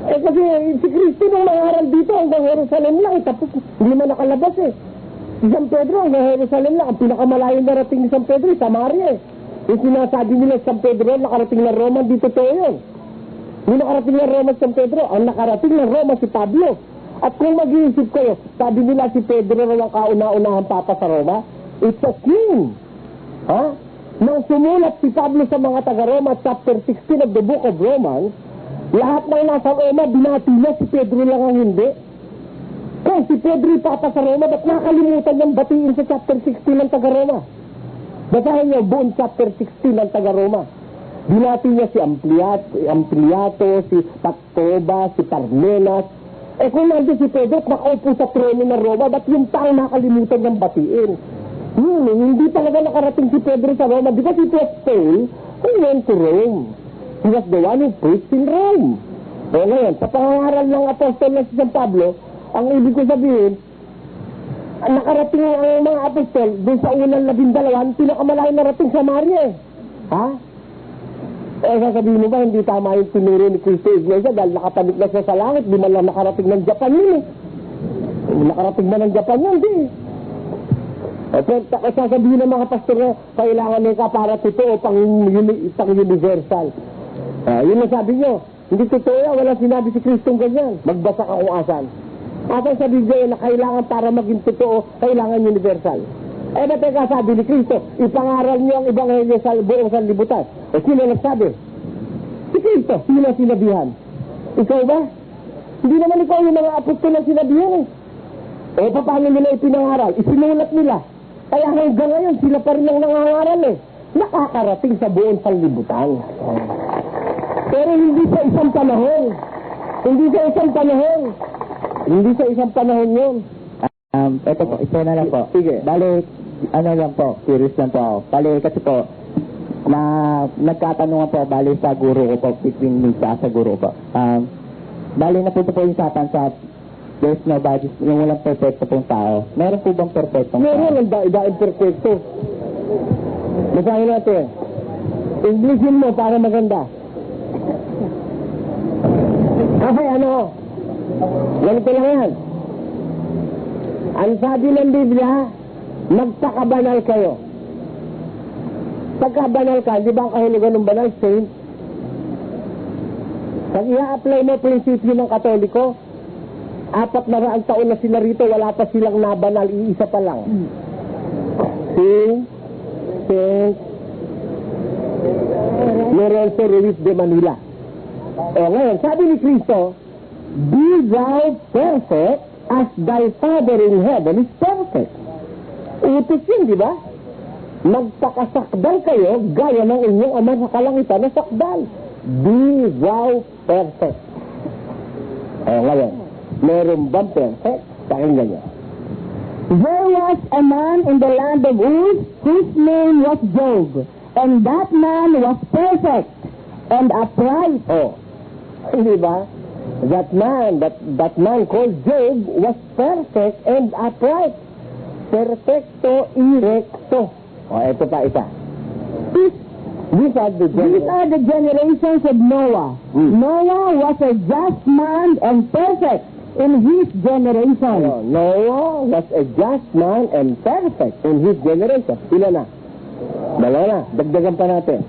Kasi si Kristo nung nangaral dito hanggang Jerusalem lang. Tapos hindi man nakalabas Si San Pedro hanggang Jerusalem lang. Ang pinakamalaya narating ni San Pedro, Samaria Yung sinasabi nila San Pedro, nakarating na Roma, di totoo yun. Yung nakarating na Roma San Pedro, ang nakarating na Roma si Pablo. At kung mag-iisip kayo, sabi nila si Pedro na ang kauna-unahang papa sa Roma, it's a king. Nang sumulat si Pablo sa mga taga-Roma, chapter 16 of the book of Romans, lahat ng nasa Roma, binati niya, si Pedro lang ang hindi. Kung si Pedro papa sa Roma, ba't nakalimutan niyang batiin sa chapter 16 ng taga-Roma? Basahin niyo buong chapter 16 ng taga-Roma. Binati niya si Ampliato, si Tactoba, si Parmenas. Kung nandun si Pedro at nakaupo sa trono ng Roma, ba't yung tao nakalimutan niyang batiin? Hindi talaga nakarating si Pedro sa Roma because it was Paul who went to Rome. He was the one who preached in Rome. Ngayon, sa pangangaral ng apostol na si San Pablo, ang ibig ko sabihin, nakarating ang mga apostol doon sa unang 12, pinakamalayo narating sa Samaria sasabihin mo ba, hindi tama yung tinuro ni Cristo Iglesia dahil nakatabit na siya sa langit, di man lang nakarating ng Japan yun Nakarating ba ng Japan yun? Hindi. Sasabihin ng mga pastor na kailangan ng kaparatito o pang universal. Yun ang sabi nyo. Hindi totoo yan. Wala sinabi si Kristong ganyan. Magbasa ka kung asan. Asan sa Biblia na kailangan para maging totoo, kailangan universal. Ba't teka sabi ni Kristo, ipangaral niyo ang ebanghelyo sa buong sanlibutan. Sino nagsabi? Si Kristo. Sino sinabihan? Ikaw ba? Hindi naman ikaw yung mga apostol na sinabihan paano nila ipinangaral? Isinulat nila. Kaya hanggang ngayon, sila pa rin ang nangangaral Nakakarating sa buong sanlibutan. Pero hindi sa isang panahon. Hindi sa isang panahon yun. Ito po, isa na lang po. Sige. Bale, lang po, curious lang po ako. Bale, kasi po, nagkatanungan po, bale sa guro ko po, between me sa guro ko po. Bale, napunta po yung usapan sa there's nobody, yung walang perfecto pong tao. Meron po bang perfectong tao? Meron, ang daing perfecto. Basahin natin. Englishin mo para maganda. Kasi ganito lang yan. Ang sabi ng Biblia, magpakabanal kayo. Pagkabanal ka, di ba ang kahulugan ng banal? Saint. Pag i-apply mo prinsipyo ng Katoliko, 400 taon na sila rito, wala pa silang nabanal, iisa pa lang. Saint Lorenzo Ruiz de Manila. Ngayon, sabi ni Kristo, be thou perfect as thy Father in heaven is perfect. Utos yun, di ba? Magpakasakdal kayo, gaya ng inyong ama sa kalangitan na sakdal. Be thou perfect. Ngayon, meron bang perfect? Pakinggan niyo. There was a man in the land of Uz whose name was Job, and that man was perfect and upright. Di ba? That man called Job was perfect and upright. Perfecto y recto. Ito pa isa. These are the generations of Noah. Noah was a just man and perfect in his generation. Noah was a just man and perfect in his generation. Ilan na? Dalawa na. Dagdagan pa natin.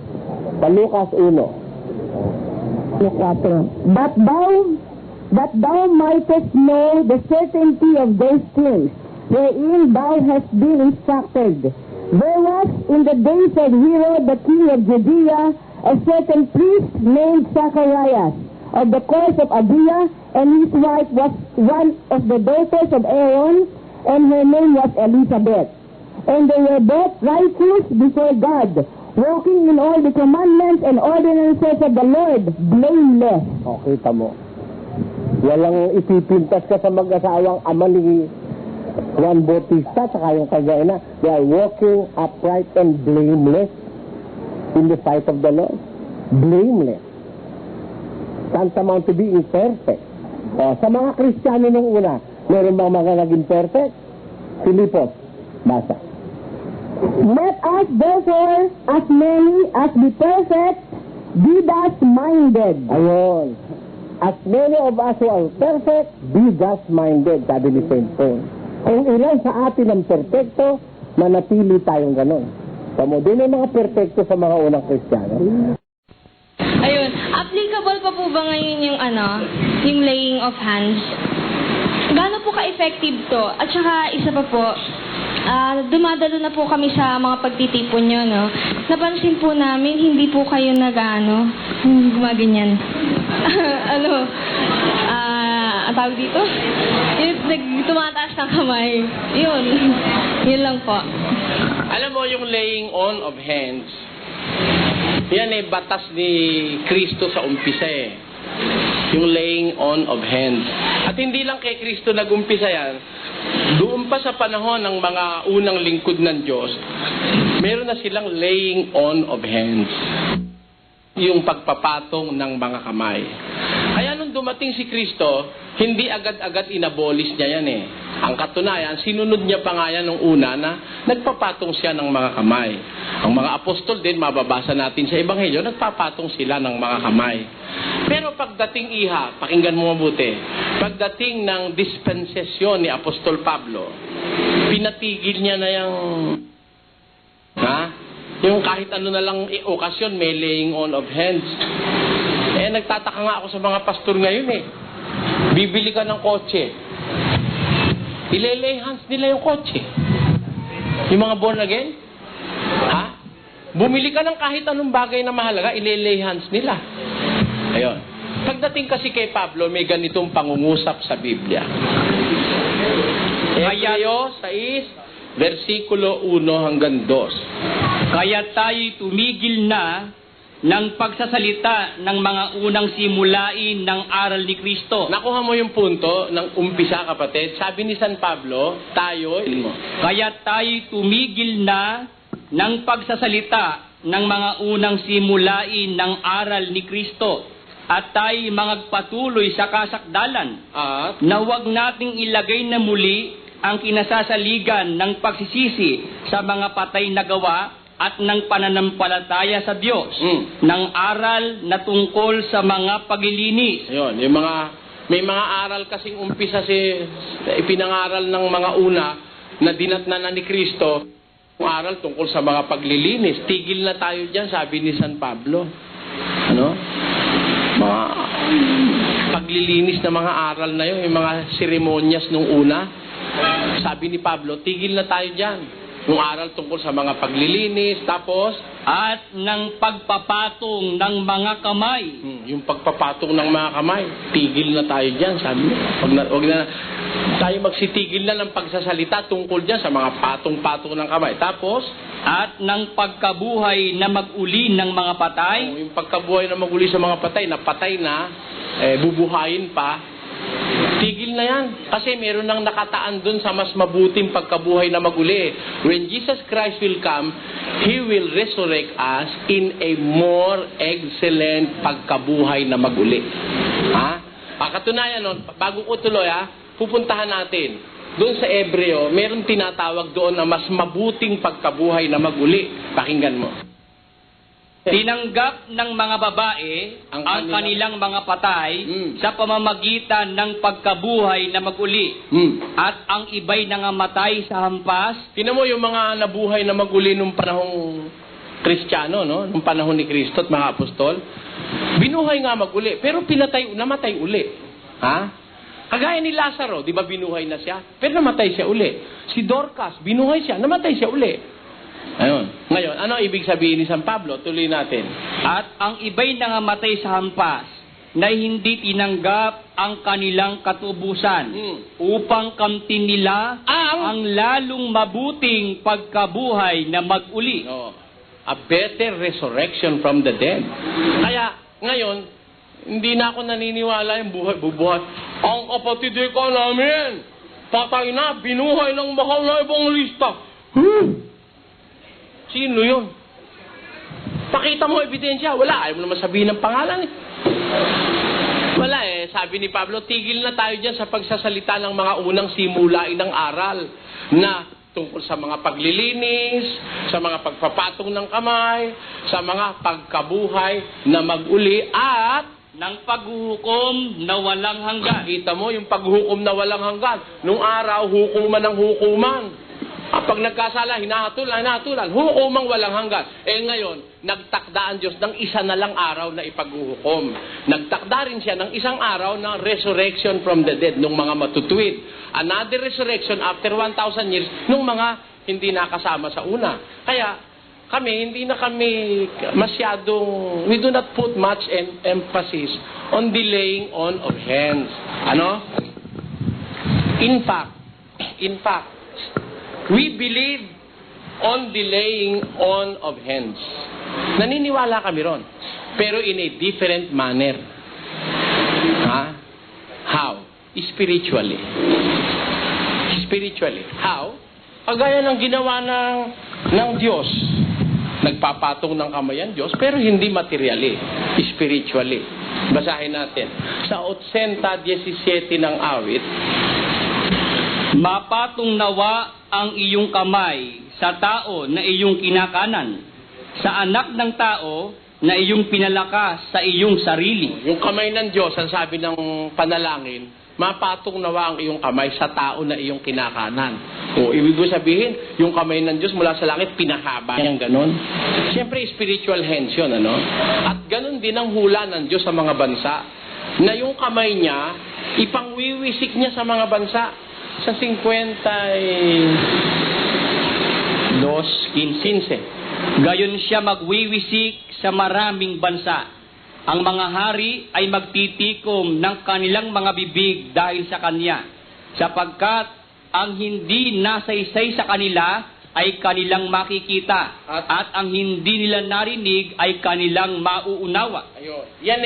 that thou mightest know the certainty of those things, wherein thou hast been instructed. There was in the days of Herod the king of Judea a certain priest named Zacharias, of the course of Abia, and his wife was one of the daughters of Aaron, and her name was Elizabeth. And they were both righteous before God, walking in all the commandments and ordinances of the Lord, blameless. O, kita mo. Walang ipipintas ka sa mag-asawang ama ni Juan Bautista saka yung kanya ina. They are walking upright and blameless in the sight of the Lord. Blameless. Tantamount to being perfect. O, sa mga Kristiyano nung una, meron bang mga naging perfect? Filipos, basa. Let us therefore, as many as be perfect, be thus minded. Ayun. As many of us who are perfect, be thus minded, sabi ni St. Paul. Kung ilan sa atin ang perfecto, manatili tayong ganon. Kamo din ang mga perfecto sa mga unang Kristiyano. Ayun, applicable pa po ba ngayon yung laying of hands? Gaano po ka-effective to? At saka isa pa po, dumadalo na po kami sa mga pagtitipon nyo, no? Napansin po namin, hindi po kayo gumaganyan. Ang tawag dito? Yung tumataas ng kamay. Yun. Yun lang po. Alam mo, yung laying on of hands, yan batas ni Kristo sa umpisa yung laying on of hands. At hindi lang kay Kristo nag-umpisa yan, doon pa sa panahon ng mga unang lingkod ng Diyos, meron na silang laying on of hands. Yung pagpapatong ng mga kamay. Kaya nung dumating si Kristo, hindi agad-agad inabolish niya yan Ang katunayan, sinunod niya pa nga yan nung una na nagpapatong siya ng mga kamay. Ang mga apostol din, mababasa natin sa Ebanghelyo, nagpapatong sila ng mga kamay. Pero pagdating pakinggan mo mabuti, pagdating ng dispensasyon ni Apostol Pablo, pinatigil niya na yung kahit ano na lang okasyon, may laying on of hands. Nagtataka nga ako sa mga pastor ngayon Bibili ka ng kotse. Ilelay hands nila yung kotse. Yung mga born again. Bumili ka ng kahit anong bagay na mahalaga, ilelay hands nila. Ayun. Pagdating kasi kay Pablo, may ganitong pangungusap sa Biblia. Hebreo 6, versikulo 1 hanggang 2. Kaya tayo'y tumigil na ng pagsasalita ng mga unang simulain ng aral ni Kristo. Nakuha mo yung punto ng umpisa, kapatid. Sabi ni San Pablo, kaya tayo'y tumigil na ng pagsasalita ng mga unang simulain ng aral ni Kristo at tayo'y magpatuloy sa kasakdalan na huwag nating ilagay na muli ang kinasasaligan ng pagsisisi sa mga patay na gawa at ng pananampalataya sa Diyos, ng aral na tungkol sa mga paglilinis. Yun, may mga aral kasing umpisa ipinangaral ng mga una na dinatnan ni Kristo, yung aral tungkol sa mga paglilinis. Tigil na tayo dyan, sabi ni San Pablo. Mga paglilinis na mga aral na yun, yung mga seremonyas nung una. Sabi ni Pablo, tigil na tayo dyan. Yung aral tungkol sa mga paglilinis, tapos at ng pagpapatong ng mga kamay. Yung pagpapatong ng mga kamay, tigil na tayo dyan, sabi niya. Huwag na tayo magsitigil na ng pagsasalita tungkol dyan sa mga patong-patong ng kamay. Tapos, at ng pagkabuhay na mag-uli ng mga patay. Yung pagkabuhay na mag-uli sa mga patay, na patay na, bubuhayin pa. Tigil na yan. Kasi meron nang nakataan dun sa mas mabuting pagkabuhay na mag-uli. When Jesus Christ will come, He will resurrect us in a more excellent pagkabuhay na mag-uli. Katunayan nun, bago ko tuloy pupuntahan natin. Doon sa Hebreo, meron tinatawag doon na mas mabuting pagkabuhay na mag-uli. Pakinggan mo. Tinanggap ng mga babae ang kanilang mga patay sa pamamagitan ng pagkabuhay na mag-uli. At ang iba'y nangamatay sa hampas. Tingnan mo yung mga nabuhay na mag-uli nung panahong Kristiyano, nung panahon ni Kristo at mga apostol. Binuhay nga mag-uli, pero namatay uli. Ha? Kagaya ni Lazaro, di ba binuhay na siya? Pero namatay siya uli. Si Dorcas, binuhay siya, namatay siya uli. Ayun. Ngayon, ano ibig sabihin ni San Pablo? Tuloy natin. At ang iba'y nangamatay sa hampas na hindi tinanggap ang kanilang katubusan upang kamtin nila ang lalong mabuting pagkabuhay na mag-uli. No. A better resurrection from the dead. Kaya, ngayon, hindi na ako naniniwala yung bubuhay. Ang kapatid ko namin, patay na, binuhay ng mahal na evangelista. Sino yun? Pakita mo ebidensya. Wala, ayaw mo naman sabihin ng pangalan eh. Wala eh. Sabi ni Pablo, tigil na tayo dyan sa pagsasalita ng mga unang simulain ng aral na tungkol sa mga paglilinis, sa mga pagpapatong ng kamay, sa mga pagkabuhay na mag-uli at ng paghuhukom na walang hanggan. Kita mo yung paghuhukom na walang hanggan. Nung araw, hukuman ng hukuman. Pag nagkasala, hinahatulan, hukumang walang hanggan. Eh ngayon, nagtakda ang Diyos ng isa na lang araw na ipaghuhukom. Nagtakda rin siya ng isang araw ng resurrection from the dead, nung mga matutuwid. Another resurrection after 1,000 years, nung mga hindi nakasama sa una. Kaya, hindi na kami masyadong, we do not put much emphasis on the laying on of hands. Ano? In fact, we believe on the laying on of hands. Naniniwala kami ron. Pero in a different manner. Ha? How? Spiritually. Spiritually. How? Kagaya ng ginawa ng Diyos. Nagpapatong ng kamay ang Diyos, pero hindi materially, spiritually. Basahin natin. Sa 8:17 ng awit, mapatong nawa ang iyong kamay sa tao na iyong kinakanan, sa anak ng tao na iyong pinalakas sa iyong sarili. Yung kamay ng Diyos, ang sabi ng panalangin, mapatong nawa ang iyong kamay sa tao na iyong kinakanan. O, ibig sabihin, yung kamay ng Diyos mula sa langit, pinahaba niyang ganon. Siyempre, spiritual hands yun, ano? At ganon din ang hula ng Diyos sa mga bansa, na yung kamay niya, ipangwiwisik niya sa mga bansa. Sa 52:15. Gayon siya magwiwisik sa maraming bansa. Ang mga hari ay magtitikom ng kanilang mga bibig dahil sa kanya, sapagkat ang hindi nasaysay sa kanila ay kanilang makikita, at ang hindi nila narinig ay kanilang mauunawa. Ayun. Yan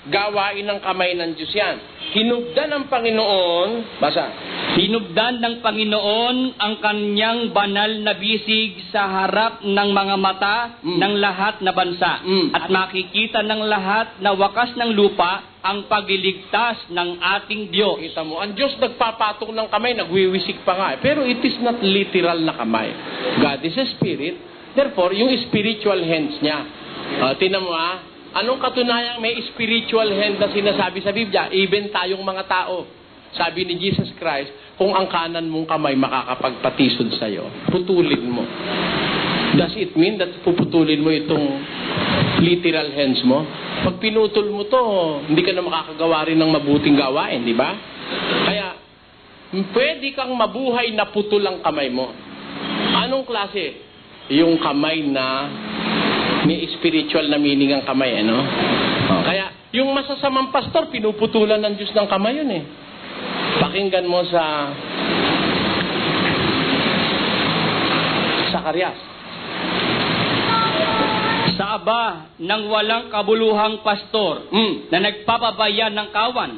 gawain ng kamay ng Diyos yan. Hinubdan ng Panginoon, basa. Hinubdan ng Panginoon ang kanyang banal na bisig sa harap ng mga mata ng lahat na bansa. At makikita ng lahat na wakas ng lupa ang pagliligtas ng ating Diyos. Kita mo, ang Diyos nagpapatong ng kamay, nagwiwisik pa nga. Pero it is not literal na kamay. God is a spirit. Therefore, yung spiritual hands niya. Tinan mo anong katunayang may spiritual hand na sinasabi sa Biblia? Even tayong mga tao. Sabi ni Jesus Christ, kung ang kanan mong kamay makakapagpatisod sa'yo, putulin mo. Does it mean that puputulin mo itong literal hands mo? Pag pinutol mo to, hindi ka na makakagawa rin ng mabuting gawain, di ba? Kaya, pwede kang mabuhay na putol ang kamay mo. Anong klase? Yung kamay na may spiritual na meaning ang kamay, ano? Kaya, yung masasamang pastor, pinuputulan ng Diyos ng kamay yun Pakinggan mo sa Zacarias. Sa aba ng walang kabuluhang pastor na nagpapabaya ng kawan,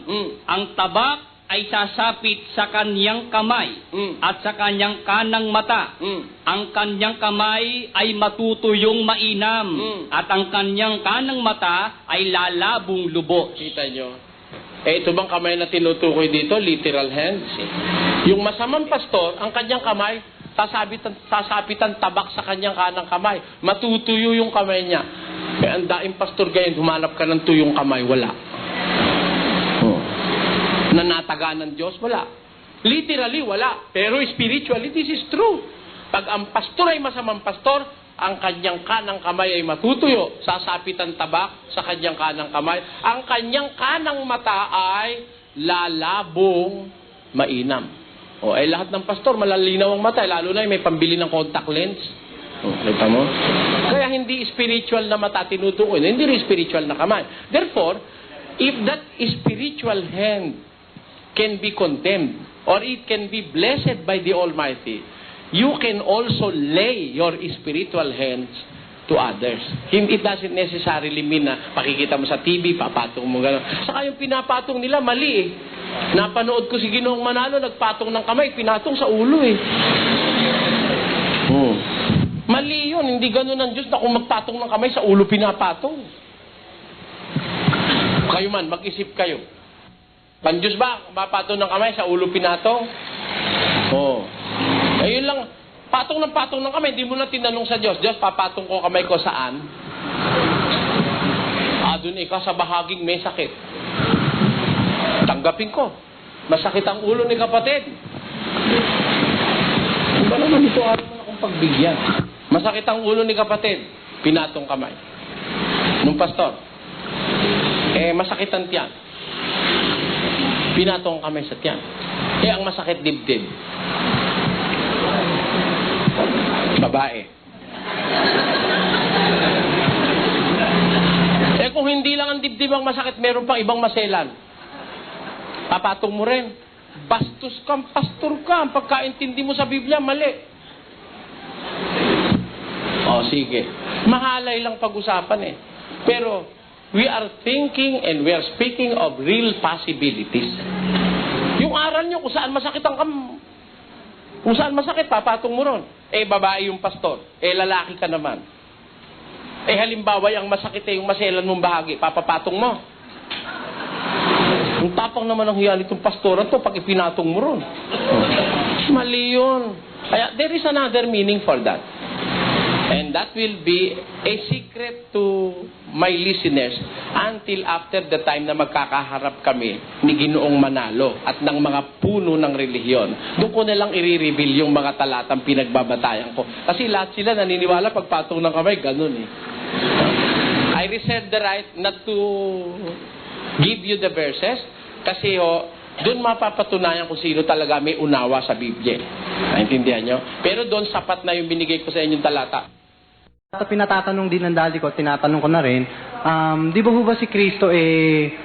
ang tabak ay sasapit sa kanyang kamay at sa kanyang kanang mata. Ang kanyang kamay ay matutuyong mainam at ang kanyang kanang mata ay lalabong lubos. Kita nyo? Ito bang kamay na tinutukoy dito? Literal hands. Yung masamang pastor, ang kanyang kamay, sasapitan tabak sa kanyang kanang kamay. Matutuyo yung kamay niya. Kaya ang daing pastor ganyan, humanap ka ng tuyong kamay, wala. Nanataga ng Diyos, wala. Literally, wala. Pero spiritually, this is true. Pag ang pastor ay masamang pastor, ang kanyang kanang kamay ay matutuyo, sasapit ang tabak sa kanyang kanang kamay. Ang kanyang kanang mata ay lalabong mainam. O, eh lahat ng pastor, malalinaw ang mata, lalo na yung may pambili ng contact lens. O, kita mo? Kaya hindi spiritual na mata tinutukoy, hindi rin spiritual na kamay. Therefore, if that spiritual hand can be condemned, or it can be blessed by the Almighty, you can also lay your spiritual hands to others. It doesn't necessarily mean na pakikita mo sa TV, papatong mo gano'n. Saka yung pinapatong nila, mali eh. Napanood ko si Ginoong Manalo, nagpatong ng kamay, pinatong sa ulo eh. Mali yun, hindi gano'n ng Diyos na kung magpatong ng kamay sa ulo, pinapatong. Kayo man, mag-isip kayo. Pan-Diyos ba, mapatong ng kamay sa ulo, pinatong? Ayun lang, patong ng kamay, hindi mo na tinanong sa Diyos, Diyos, papatong ko kamay ko saan? Doon ikaw sa bahaging may sakit. Tanggapin ko. Masakit ang ulo ni kapatid. Diba naman ito araw mo na akong pagbigyan? Masakit ang ulo ni kapatid. Pinatong kamay. Nung pastor, masakit ang tiyan. Pinatong kamay sa tiyan. Ang masakit dibdib. Babae. Kung hindi lang ang dibdib ang masakit, meron pang ibang maselan. Papatong mo rin. Bastos ka, pastor ka. Ang pagkaintindi mo sa Biblia, mali. Sige. Mahalay lang pag-usapan eh. Pero, we are thinking and we are speaking of real possibilities. Yung aral nyo, kung saan masakit ang kung saan masakit, papatong mo ron. Babae yung pastor. Lalaki ka naman. Halimbawa, ang masakit yung maselan mong bahagi, papapatong mo. Ang tapang naman ang hiyan itong pastoran to pag ipinatong mo ron. Mali yun. Kaya, there is another meaning for that. And that will be a secret to my listeners until after the time na magkakaharap kami ni Ginoong Manalo at ng mga puno ng relihiyon. Doon ko na lang i-reveal yung mga talatang pinagbabatayan ko. Kasi lahat sila naniniwala pagpatong ng kamay, ganun eh. I reserve the right not to give you the verses kasi doon mapapatunayan kung sino talaga may unawa sa Biblia. Naintindihan nyo? Pero doon sapat na yung binigay ko sa inyong talata. Pinatatanong din ng daddy ko, tinatanong ko na rin, di ba si Kristo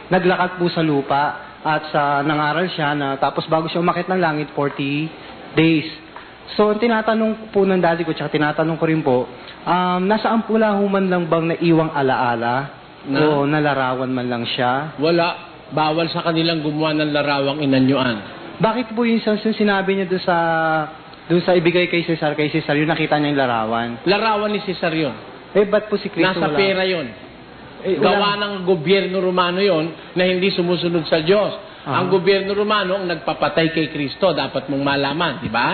naglakad po sa lupa at nangaral siya na tapos bago siya umakyat ng langit 40 days. So, tinatanong po ng daddy ko, tsaka tinatanong ko rin po, nasaan po man lang bang naiwang alaala o nalarawan man lang siya? Wala. Bawal sa kanilang gumawa ng larawang inanyuan. Bakit po yung sinabi niya doon sa ibigay kay Cesar, yung nakita niya yung larawan? Larawan ni Cesar yun. Ba't po si Kristo nasa pera yun. Gawa ng gobyerno Romano yon na hindi sumusunod sa Diyos. Ang gobyerno Romano ang nagpapatay kay Kristo, dapat mong malaman, di ba?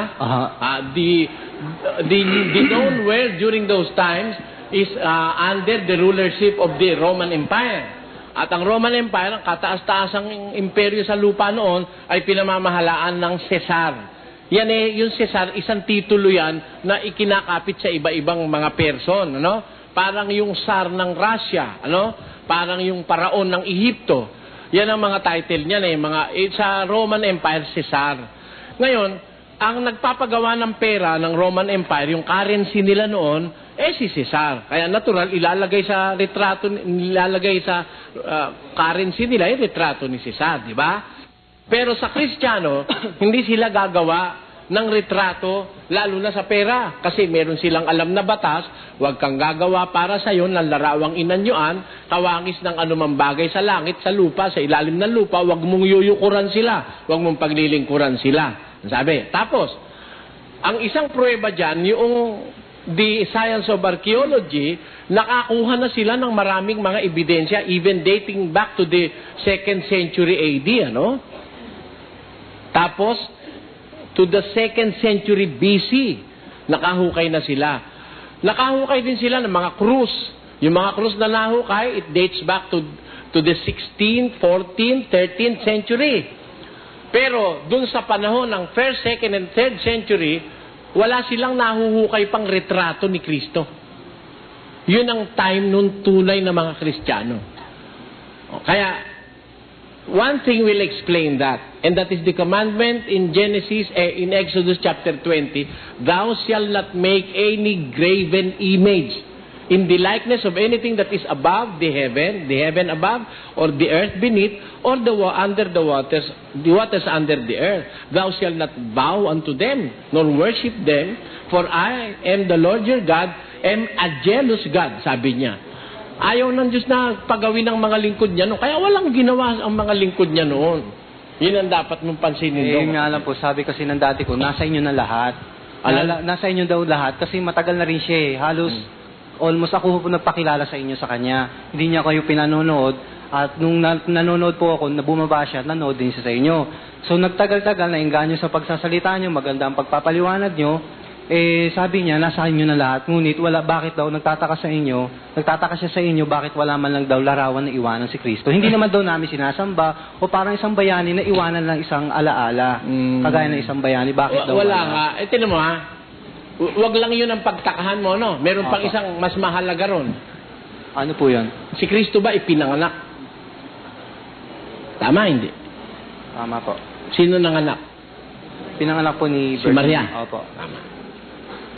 The known world during those times is under the rulership of the Roman Empire. At ang Roman Empire, ang kataas-taasang imperyo sa lupa noon, ay pinamamahalaan ng Cesar. Yan yung Cesar, isang titulo yan na ikinakapit sa iba-ibang mga person, ano? Parang yung Tsar ng Russia, ano? Parang yung Paraon ng Ehipto. Yan ang mga title niya, sa Roman Empire, Cesar. Ngayon, ang nagpapagawa ng pera ng Roman Empire, yung currency nila noon, si Cesar. Kaya natural, ilalagay sa currency nila, yung retrato ni Cesar, di ba? Pero sa Kristiyano, hindi sila gagawa ng retrato, lalo na sa pera. Kasi meron silang alam na batas, huwag kang gagawa para sa iyo ng larawang inanyuan, kawangis ng anumang bagay sa langit, sa lupa, sa ilalim ng lupa, huwag mong yuyukuran sila, huwag mong paglilingkuran sila. Sabi. Tapos, ang isang pruweba dyan, yung the science of archaeology, nakakuha na sila ng maraming mga ebidensya, even dating back to the 2nd century AD, ano? Tapos, to the 2nd century BC, nakahukay na sila. Nakahukay din sila ng mga krus. Yung mga krus na nahukay, it dates back to the 16th, 14th, 13th century. Pero, dun sa panahon ng 1st, 2nd, and 3rd century, wala silang nahuhukay pang retrato ni Kristo. Yun ang time nun tunay na mga Kristiyano. Kaya, one thing will explain that, and that is the commandment in in Exodus chapter 20, thou shalt not make any graven image in the likeness of anything that is above the heaven above, or the earth beneath, or under the waters under the earth. Thou shalt not bow unto them, nor worship them, for I am the Lord your God, am a jealous God, sabi niya. Ayaw ng Diyos na pagawin ng mga lingkod niya noon. Kaya walang ginawa ang mga lingkod niya noon. Yun ang dapat mong pansinin doon. Yun nga lang po, sabi kasi ng dati ko, nasa inyo na lahat. Nasa inyo daw lahat kasi matagal na rin siya eh. Halos, almost ako po nagpakilala sa inyo sa kanya. Hindi niya kayo pinanonood. At nung nanonood po ako, na bumaba siya, nanood din siya sa inyo. So nagtagal-tagal, nainganyo sa pagsasalita niyo, maganda ang pagpapaliwanag niyo. Eh, sabi niya, nasa inyo na lahat. Ngunit, bakit daw, nagtataka siya sa inyo, bakit wala man lang daw larawan na iwanan si Kristo. Hindi naman daw namin sinasamba, o parang isang bayani na iwanan lang isang alaala. Kagaya ng isang bayani, bakit daw wala nga. Tinan mo ha, wag lang yun ang pagtakahan mo, no? Meron pang isang mas mahalaga ron. Ano po yun? Si Kristo ba ipinanganak? Tama, hindi? Tama po. Sino nanganak? Pinanganak po ni Si Maria? Opo. Tama.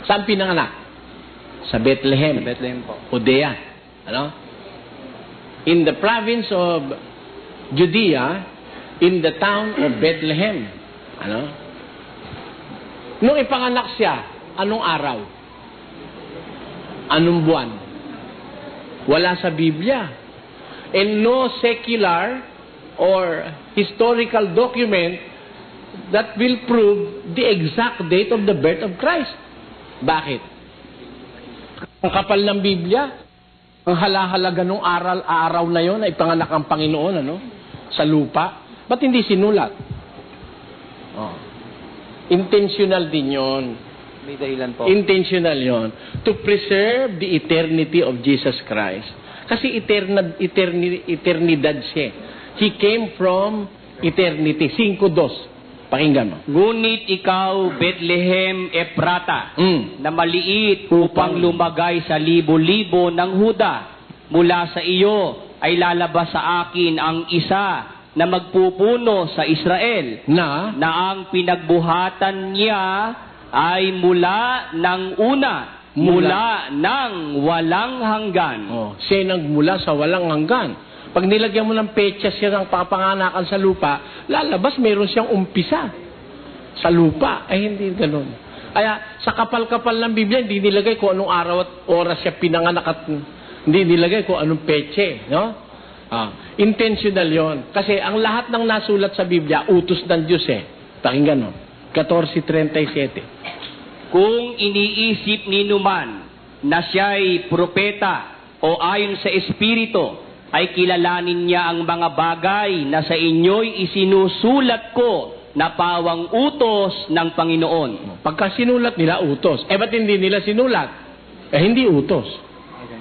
Saan pinanganak? Sa Bethlehem. Sa Bethlehem po. Judea. Ano? In the province of Judea, in the town of Bethlehem. Ano? Nung ipanganak siya, anong araw? Anong buwan? Wala sa Biblia. And no secular or historical document that will prove the exact date of the birth of Christ. Bakit? Ang kapal ng Biblia, ang halahalaga nung araw na yon na ipanganak ang Panginoon, ano? Sa lupa. Ba't hindi sinulat? Oh. Intentional din yon. May dahilan po. Intentional yon. To preserve the eternity of Jesus Christ. Kasi eternidad siya. He came from eternity. 5:2. Pakinggan mo. Ngunit ikaw, Bethlehem Ephrata, na maliit upang lumagay sa libo-libo ng Huda, mula sa iyo ay lalabas sa akin ang isa na magpupuno sa Israel, na ang pinagbuhatan niya ay mula ng una, mula ng walang hanggan. Siya nagmula sa walang hanggan. Pag nilagyan mo ng petsa siya ng papanganakan sa lupa, lalabas meron siyang umpisa sa lupa. Ay, hindi ganun. Kaya, sa kapal-kapal ng Biblia, hindi nilagay kung anong araw at oras siya pinanganak at hindi nilagay kung anong petsa, no? Intentional yon. Kasi ang lahat ng nasulat sa Biblia, utos ng Diyos eh. Pakinggan mo. 14:37. Kung iniisip ninuman na siya'y propeta o ayon sa Espiritu, ay kilalanin niya ang mga bagay na sa inyo'y isinusulat ko na pawang utos ng Panginoon. Pagka sinulat nila, utos. Ba't hindi nila sinulat? Hindi utos.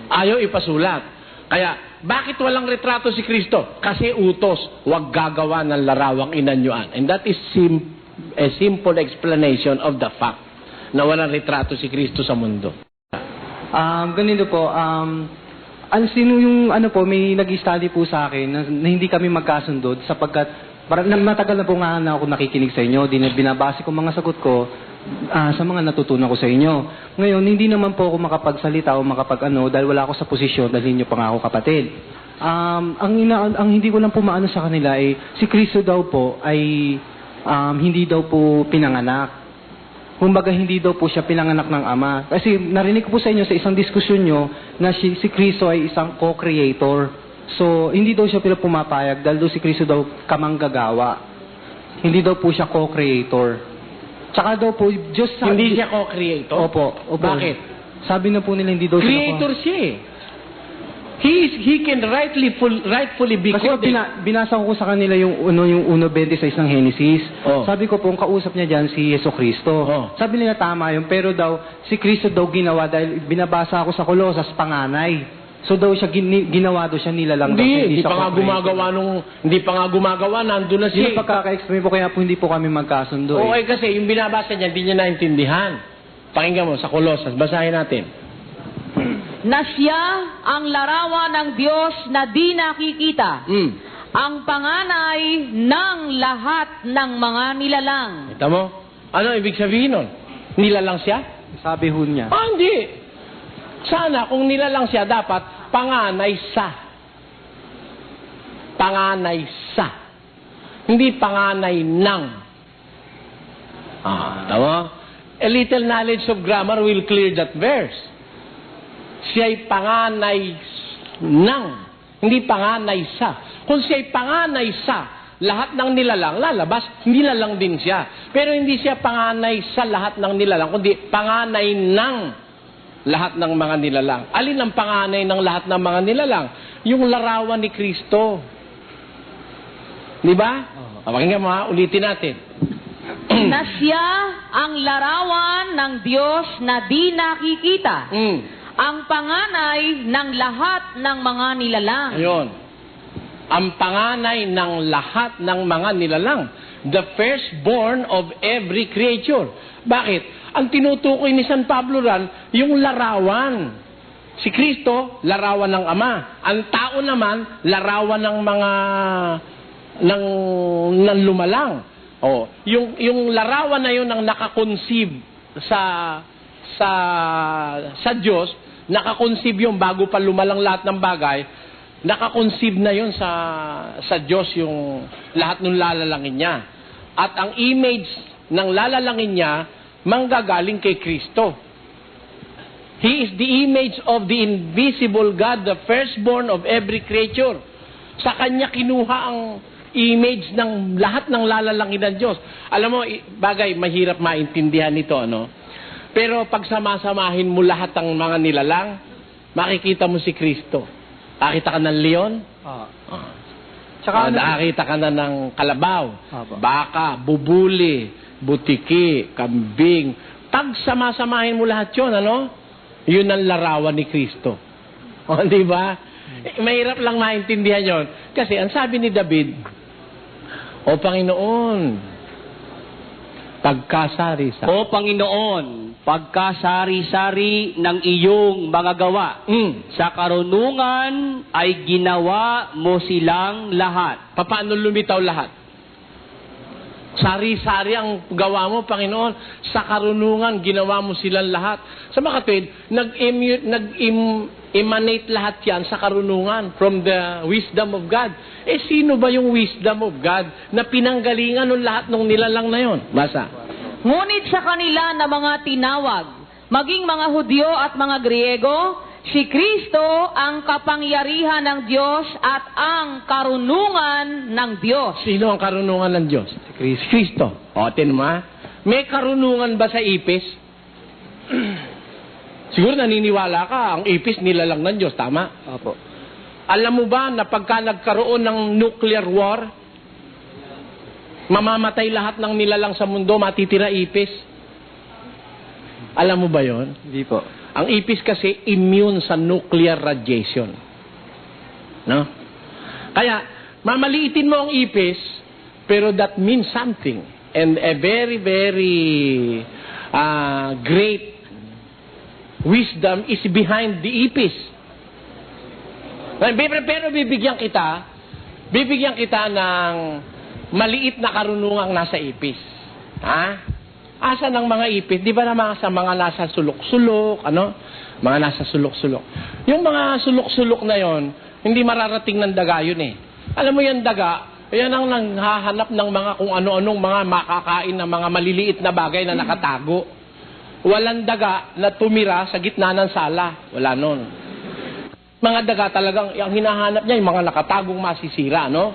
Ayaw ipasulat. Kaya, bakit walang retrato si Kristo? Kasi utos. Huwag gagawa ng larawang inanyuan. And that is a simple explanation of the fact na walang retrato si Kristo sa mundo. Ganito po, may nag-study po sa akin na hindi kami magkasundo sapagkat matagal na po nga na ako nakikinig sa inyo, binabase ko mga sagot ko sa mga natutunan ko sa inyo. Ngayon, hindi naman po ako makapagsalita o dahil wala ako sa posisyon dahil inyo pa nga ako kapatid. Ang hindi ko lang po maano sa kanila ay si Kristo daw po ay hindi daw po pinanganak. Kumbaga, hindi daw po siya pinanganak ng Ama. Kasi narinig ko po sa inyo sa isang diskusyon nyo na si Kristo ay isang co-creator. So, hindi daw siya pumapayag dahil daw si Kristo daw kamanggagawa. Hindi daw po siya co-creator. Tsaka daw po, Diyos sa... Hindi siya co-creator? Opo. Bakit? Sabi na po nila hindi daw siya... Creator siya eh. He can rightfully be called. Kasi binasa ko sa kanila yung 1:26 ng Genesis. Sabi ko po, ang kausap niya dyan si Jesucristo. Sabi nila tama yun, pero daw si Kristo daw ginawa dahil binabasa ako sa Colosas, panganay. So daw siya ginawa daw siya nilalang daw. Hindi pa nga gumagawa, nandun na siya. Hindi pagkaka-explain po, kaya po hindi po kami magkasundo. Okay, kasi yung binabasa niya, hindi niya naintindihan. Pakinggan mo sa Colosas, basahin natin. Na siya ang larawan ng Diyos na di nakikita ang panganay ng lahat ng mga nilalang. Kita mo? Ano ibig sabihin nun? Nilalang siya? Sabi ho niya. Hindi. Sana kung nilalang siya, dapat panganay sa. Panganay sa. Hindi panganay ng. Tama? A little knowledge of grammar will clear that verse. Siya'y panganay ng. Hindi panganay sa. Kung siya'y panganay sa, lahat ng nilalang, lalabas, nilalang din siya. Pero hindi siya panganay sa lahat ng nilalang, kundi panganay ng lahat ng mga nilalang. Alin ang panganay ng lahat ng mga nilalang? Yung larawan ni Kristo. Di ba? Pakinggan mo ha, ulitin natin. Na siya ang larawan ng Diyos na di nakikita. Ang panganay ng lahat ng mga nilalang. Ayun. Ang panganay ng lahat ng mga nilalang. The firstborn of every creature. Bakit? Ang tinutukoy ni San Pablo ran, yung larawan. Si Kristo, larawan ng Ama. Ang tao naman, larawan ng mga ng lumalang. Yung larawan na yun ang nakakonceive sa Diyos, nakakonceive yung bago pa lumalang lahat ng bagay, nakakonceive na yun sa Diyos yung lahat ng lalalangin niya. At ang image ng lalalangin niya, manggagaling kay Kristo. He is the image of the invisible God, the firstborn of every creature. Sa Kanya kinuha ang image ng lahat ng lalalangin ng Diyos. Alam mo, bagay, mahirap maintindihan ito, ano? Pero pag samasamahin mo lahat ng mga nilalang, makikita mo si Kristo. Nakita ka ng leon? Nakita ka na ng kalabaw, baka, bubuli, butiki, kambing. Pag samasamahin mo lahat yun, ano? Yun ang larawan ni Kristo. Di ba? Mahirap lang maintindihan yon. Kasi ang sabi ni David, O Panginoon, pagkasari-sari. O Panginoon, pagkasari-sari ng iyong mga gawa. Sa karunungan ay ginawa mo silang lahat. Paano lumitaw lahat? Sari-sari ang gawa mo, Panginoon. Sa karunungan, ginawa mo silang lahat. Sa makatwid, nag-emanate lahat yan sa karunungan from the wisdom of God. Sino ba yung wisdom of God na pinanggalingan ng lahat ng nilalang na yon? Basa. Ngunit sa kanila na mga tinawag, maging mga Hudyo at mga Griego, si Kristo ang kapangyarihan ng Diyos at ang karunungan ng Diyos. Sino ang karunungan ng Diyos? Si Kristo. O, tinma, may karunungan ba sa ipis? Siguro naniniwala ka, ang ipis nilalang ng Diyos, tama? Opo. Alam mo ba na pagka nagkaroon ng nuclear war, mamamatay lahat ng nilalang sa mundo, matitira ipis? Alam mo ba yon? Hindi po. Ang ipis kasi immune sa nuclear radiation. No? Kaya, mamaliitin mo ang ipis, pero that means something. And a very, very great wisdom is behind the ipis. Pero bibigyan kita ng maliit na karunungang nasa ipis. Ha? Asa ng mga ipis? Di ba naman sa mga nasa sulok-sulok, ano? Mga nasa sulok-sulok. Yung mga sulok-sulok na yon, hindi mararating ng daga yun eh. Alam mo yan daga, yan ang nanghahanap ng mga kung ano-anong mga makakain na mga maliliit na bagay na nakatago. Walang daga na tumira sa gitna ng sala. Wala nun. Mga daga talagang, yung hinahanap niya, yung mga nakatagong masisira, no?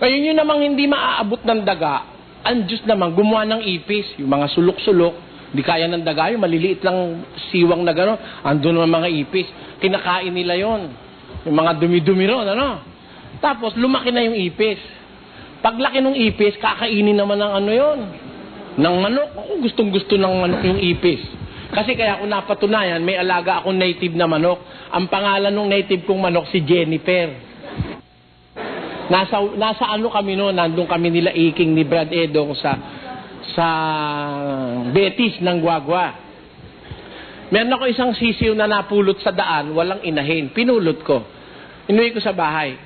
Kaya yun namang hindi maaabot ng daga, ang Diyos naman gumawa ng ipis, yung mga sulok-sulok, di kaya ng daga, yung maliliit lang siwang na gano'n, andun ang mga ipis, kinakain nila yon, yung mga dumi-dumi ron, ano? Tapos lumaki na yung ipis. Paglaki ng ipis, kakainin naman ng ano yon, ng manok. Ako gustong-gusto ng manok yung ipis. Kasi kaya kung napatunayan, may alaga akong native na manok. Ang pangalan ng native kong manok si Jennifer. Nasa ano kami noon, nandun kami nila iking ni Brad Edong sa Betis ng Guagua. Meron ako isang sisiw na napulot sa daan, walang inahin. Pinulot ko. Inuwi ko sa bahay.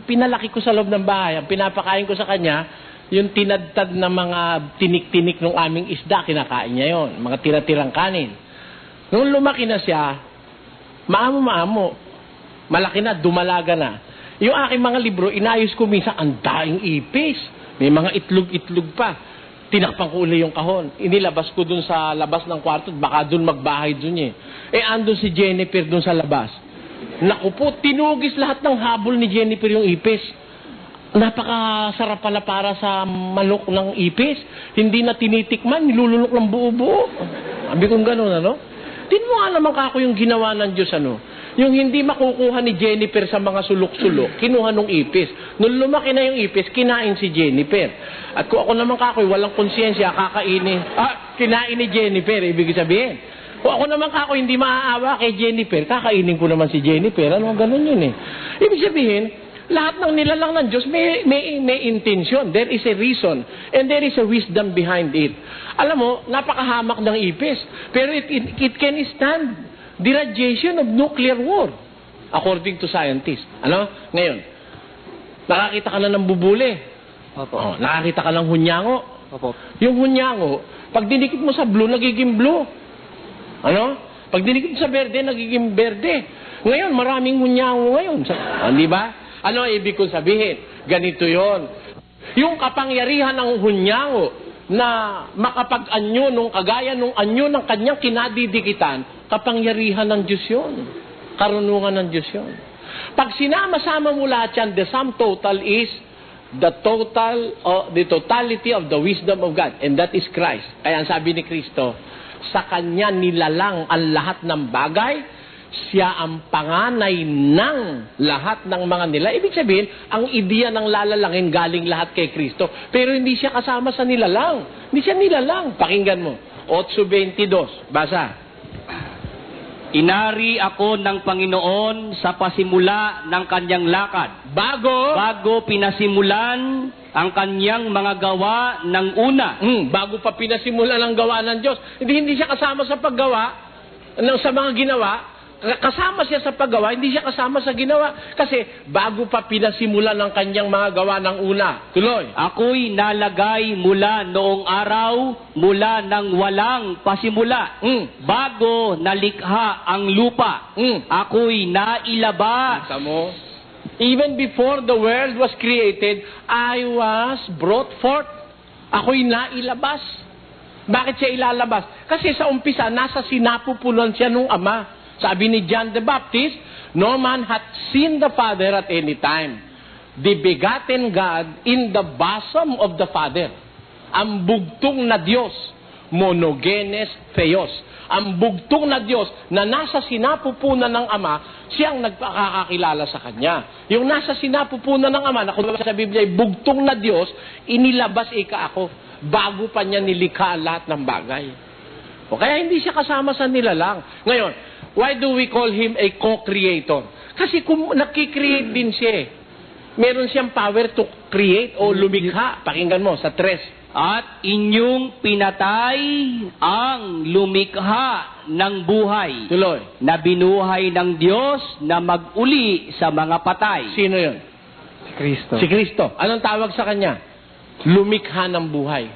pinalaki ko sa loob ng bahay. Ang pinapakain ko sa kanya, yung tinadtad na mga tinik-tinik ng aming isda, kinakain niya yon, mga tira-tirang kanin. Nung lumaki na siya, maamo-maamo, malaki na, dumalaga na. Yung aking mga libro, inayos ko minsan, ang daing ipis. May mga itlog-itlog pa. Tinakpan ko uli yung kahon. Inilabas ko dun sa labas ng kwarto, baka dun magbahay dun eh. Andun si Jennifer dun sa labas. Naku po, tinugis lahat ng habol ni Jennifer yung ipis. Napakasarap pala para sa manok ng ipis. Hindi na tinitikman, nilulunok ng buo-buo. Sabi kong gano'n, ano? Tin mo nga naman kako yung ginawa ng Diyos, ano? Yung hindi makukuha ni Jennifer sa mga sulok-sulok, kinuha nung ipis. Nung lumaki na yung ipis, kinain si Jennifer. At kung ako naman kakoy, walang konsyensya, kakainin. Kinain ni Jennifer, ibig sabihin. Kung ako naman kakoy, hindi maaawa kay Jennifer, kakainin ko naman si Jennifer. Ano, ganun yun eh. Ibig sabihin, lahat ng nilalang ng Diyos may intention. There is a reason. And there is a wisdom behind it. Alam mo, napakahamak ng ipis. Pero it can stand the radiation of nuclear war, according to scientists. Ano? Ngayon, nakakita ka na ng bubule. Opo. Nakakita ka ng hunyango. Opo. Yung hunyango, pag dinikit mo sa blue, nagiging blue. Ano? Pag dinikit mo sa berde, nagiging berde. Ngayon, maraming hunyango ngayon. Di ba? Ano ibig kong sabihin? Ganito yon. Yung kapangyarihan ng hunyango na makapag-anyo nung kagaya nung anyo ng kanyang kinadidikitan, kapangyarihan ng Diyos yun. Karunungan ng Diyos yun. Pag sinama-sama mo lahat yan, the sum total is the totality of the wisdom of God. And that is Christ. Kaya ang sabi ni Kristo, sa Kanya nilalang ang lahat ng bagay, siya ang panganay ng lahat ng mga nila. Ibig sabihin, ang ideya ng lalalangin galing lahat kay Kristo. Pero hindi siya kasama sa nilalang. Hindi siya nilalang. Pakinggan mo. 8:22. Basa. Inari ako ng Panginoon sa pasimula ng kanyang lakad. Bago pinasimulan ang kanyang mga gawa ng una. Bago pa pinasimulan ang gawa ng Diyos. Hindi siya kasama sa paggawa, sa mga ginawa. Kasama siya sa paggawa, hindi siya kasama sa ginawa. Kasi bago pa pinasimulan ng kanyang mga gawa ng una. Tuloy. Ako'y nalagay mula noong araw, mula nang walang pasimula. Bago nalikha ang lupa. Ako'y nailabas. Even before the world was created, I was brought forth. Ako'y nailabas. Bakit siya ilalabas? Kasi sa umpisa, nasa sinapupunan siya nung Ama. Sabi ni John the Baptist, no man hath seen the Father at any time. The begotten God in the bosom of the Father. Ang bugtong na Diyos, monogenes theos. Ang bugtong na Diyos na nasa sinapupunan ng Ama, siyang nagpakakakilala sa Kanya. Yung nasa sinapupunan ng Ama, na kung sa Biblia ay bugtong na Diyos, inilabas ako, bago pa niya nilikha lahat ng bagay. O kaya hindi siya kasama sa nilalang. Ngayon, why do we call him a co-creator? Kasi kung nakikreate din siya, meron siyang power to create o lumikha. Pakinggan mo sa 3. At inyong pinatay ang lumikha ng buhay. Tuloy. Na binuhay ng Diyos na mag-uli sa mga patay. Sino yun? Si Kristo. Si Kristo. Anong tawag sa kanya? Lumikha ng buhay.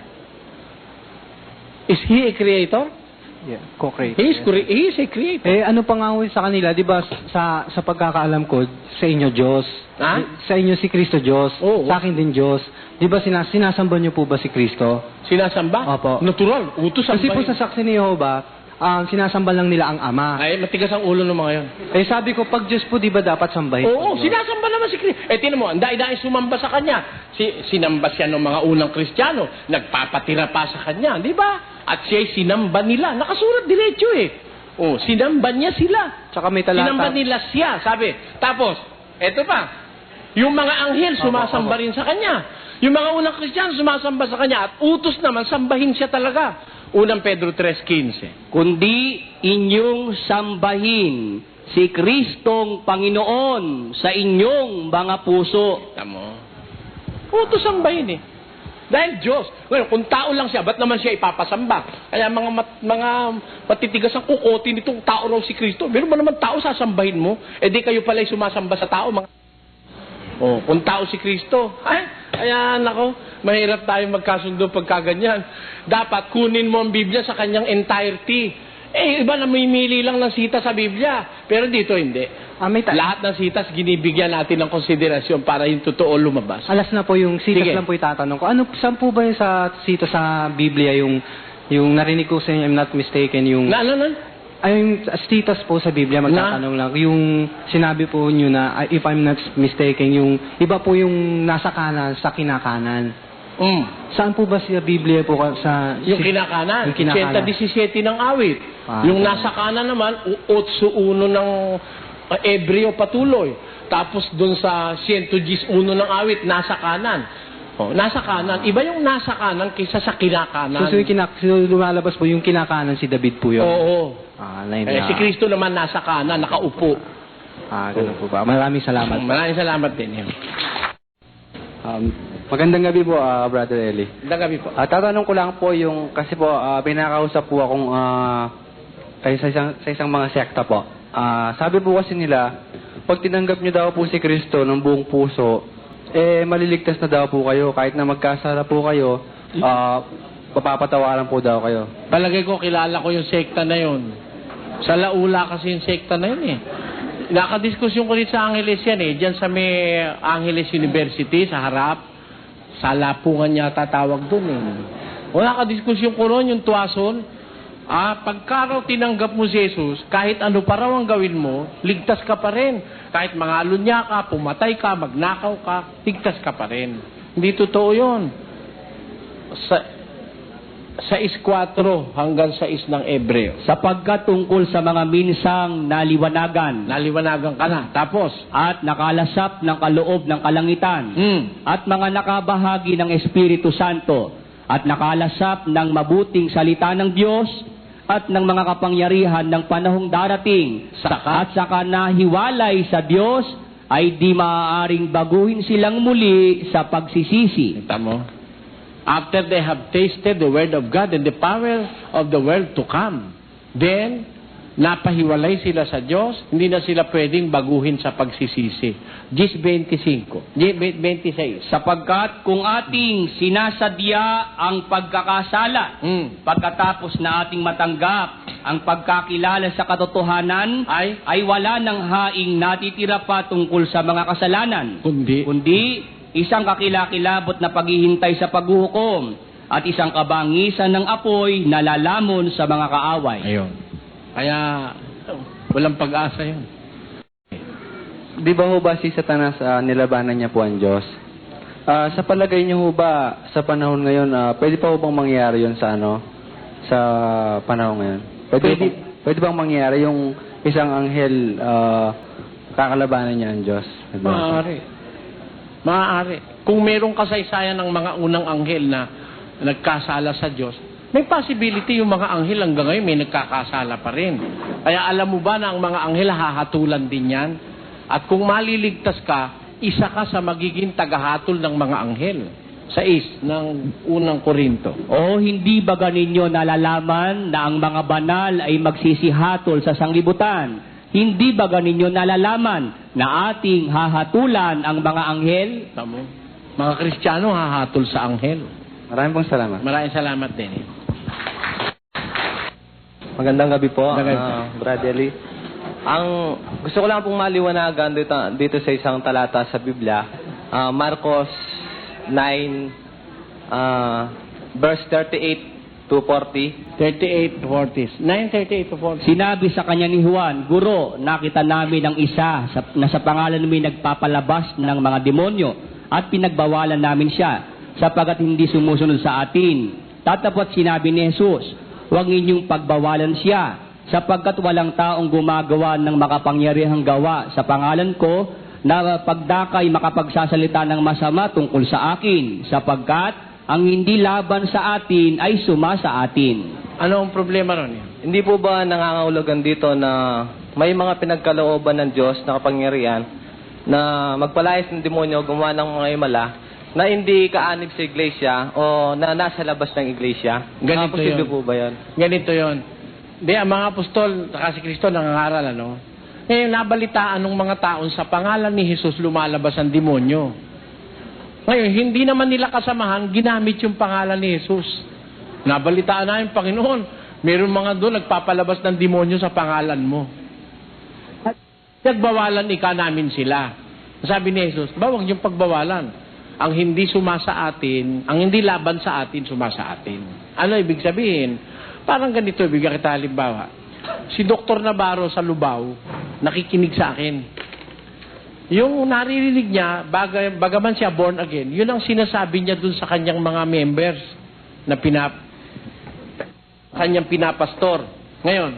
Is he a creator? Yeah, co-creator. He is a creator. Ano pa nga ho sa kanila, di ba, sa pagkakaalam ko, sa inyo Diyos. Ha? Sa inyo si Kristo Diyos. Oo. Sa akin din Diyos. Di ba sinasamba niyo po ba si Kristo? Sinasamba? Opo. Natural. Utos ang Kasi po sa saksi ni Jehovah, sinasamba lang nila ang Ama. Ay, matigas ang ulo ng mga yun. Sabi ko, pag Diyos po, di ba dapat sambahin? Oo, sinasamba naman si Kristo. Tinan mo, ang dai-dai sumamba sa Kanya. Sinamba siya ng mga unang Kristiyano. Nagpapatira pa sa Kanya, di ba? At siya'y sinamba nila. Nakasulat diretso sinamba niya sila. Tsaka may talata. Sinamba nila siya, sabi. Tapos, eto pa, yung mga anghel sumasamba rin sa Kanya. Yung mga unang Kristiyano sumasamba sa Kanya. At utos naman, sambahin siya talaga. Unang Pedro 3:15. Kundi inyong sambahin si Kristong Panginoon sa inyong mga puso. Tamo. Utos sambahin Dahil Diyos. Ngayon, kung tao lang siya, ba't naman siya ipapasamba? Kaya mga matitigas ang kukotin nitong tao raw si Kristo. Meron ba naman tao sasambahin mo? Di kayo pala'y sumasamba sa tao. Oh, kung tao si Kristo, kaya nako, mahirap tayong magkasundo pagkaganyan. Dapat kunin mo ang Biblia sa kanyang entirety. Iba na mimili lang ng sita sa Biblia. Pero dito hindi. Lahat ng sitas ginibigyan natin ng konsiderasyon para yung totoo lumabas. Alas na po yung sitas Sige. lang po itatanong ko. Saan po ba yung sito sa Biblia yung narinig ko sa inyo, I'm not mistaken, yung... yung status po sa Biblia, magtatanong lang. Yung sinabi po nyo na, if I'm not mistaken, yung iba po yung nasa kanan sa kinakanan. Saan po ba sa Biblia po sa... Yung kinakanan. Yung kinakanan. 17 ng awit. Yung nasa kanan naman, 8:1 ng Ebreo patuloy. Tapos dun sa 111 ng awit, nasa kanan. Nasa kanan. Iba yung nasa kanan kaysa sa kinakanan. So lumalabas po yung kinakanan si David po yun? Oo. Si Kristo naman nasa kanan, nakaupo. Ganun po ba? Maraming salamat. Maraming salamat din. Magandang gabi po, Brother Eli. Magandang gabi po. Tatanong ko lang po yung, kasi po, pinakausap po akong sa isang mga sekta po. Sabi po kasi nila, pag tinanggap nyo daw po si Kristo ng buong puso, maliligtas na daw po kayo. Kahit na magkasala po kayo, papapatawaran po daw kayo. Palagay ko, kilala ko yung sekta na yun. Sa Laula kasi yung sekta na yun Nakadiskusyon ko rin sa Angeles yan Diyan sa may Angeles University, sa harap. Sa Lapungan yata tawag dun Nakadiskusyon ko ron yung tuwason. Pagka raw tinanggap mo si Jesus, kahit ano pa raw ang gawin mo, ligtas ka pa rin. Kahit mga alunya ka, pumatay ka, magnakaw ka, ligtas ka pa rin. Hindi totoo yun. Sa 6:4 hanggang 6 ng Ebreo. Sapagkat tungkol sa mga minsang naliwanagan. Naliwanagan ka na. Tapos? At nakalasap ng kaloob ng kalangitan. At mga nakabahagi ng Espiritu Santo. At nakalasap ng mabuting salita ng Diyos. At ng mga kapangyarihan ng panahong darating. At saka nahiwalay sa Diyos ay di maaaring baguhin silang muli sa pagsisisi. Kita mo? After they have tasted the word of God and the power of the world to come, then, napahiwalay sila sa Diyos, hindi na sila pwedeng baguhin sa pagsisisi. 10:26. Sapagkat kung ating sinasadya ang pagkakasala, pagkatapos na ating matanggap ang pagkakilala sa katotohanan, ay wala ng haing natitira pa tungkol sa mga kasalanan. Kundi isang kakilakilabot na paghihintay sa paghuhukom at isang kabangisan ng apoy na lalamon sa mga kaaway. Ayun. Kaya, walang pag-asa yun. Di ba ho ba si Satanas nilabanan niya po ang Diyos? Sa palagay niyo ho ba, sa panahon ngayon, pwede pa ho bang mangyari yun sa panahon ngayon? Pwede bang mangyari yung isang anghel kakalabanan niya ang Diyos? Maaari. Kung merong kasaysayan ng mga unang anghel na nagkasala sa Diyos, may possibility yung mga anghel hanggang ngayon may nagkakasala pa rin. Kaya alam mo ba na ang mga anghel hahatulan din yan? At kung maliligtas ka, isa ka sa magiging tagahatol ng mga anghel. 6 ng unang Korinto. O hindi ba ninyo nalalaman na ang mga banal ay magsisihatol sa sanglibutan? Hindi ba ninyo nalalaman na ating hahatulan ang mga anghel? Tamo. Mga Kristiyano hahatol sa anghel. Maraming pong salamat. Maraming salamat din. Magandang gabi po, Magandang gabi. Brother Eli. Gusto ko lang pong maliwanagan dito sa isang talata sa Biblia. Marcos 9, verse 38 to 40. 38 to 40. 9:38 to 40. Sinabi sa kanya ni Juan, Guro, nakita namin ang isa na sa pangalan may nagpapalabas ng mga demonyo at pinagbawalan namin siya sapagat hindi sumusunod sa atin. Tatapot sinabi ni Jesus, huwag ninyong pagbawalan siya sapagkat walang taong gumagawa ng makapangyarihang gawa sa pangalan ko na pagdakay makapagsasalita ng masama tungkol sa akin sapagkat ang hindi laban sa atin ay suma sa atin. Ano ang problema ron? Hindi po ba nangangahulugan dito na may mga pinagkalooban ng Diyos na kapangyarihan na magpalayas ng demonyo, gumawa ng mga himala na hindi kaanib sa iglesia o na nasa labas ng iglesia? Ganito yun. Po ba yan? Ganito yun. Di, ang mga apostol, saka si Kristo nangangaral, Ngayon, nabalitaan ng mga taon sa pangalan ni Jesus lumalabas ang demonyo. Ngayon, hindi naman nila kasamahan, ginamit yung pangalan ni Jesus. Nabalitaan na yung Panginoon, meron mga doon nagpapalabas ng demonyo sa pangalan mo. At nagbawalan ika namin sila. Sabi ni Jesus, bawag yung pagbawalan. Ang hindi sumasa atin, ang hindi laban sa atin, sumasa atin. Ano ibig sabihin? Parang ganito, bigyan kita halimbawa. Si Dr. Navarro sa Lubao, nakikinig sa akin. Yung naririnig niya, bagaman siya born again, yun ang sinasabi niya dun sa kanyang mga members na kanyang pinapastor. Ngayon,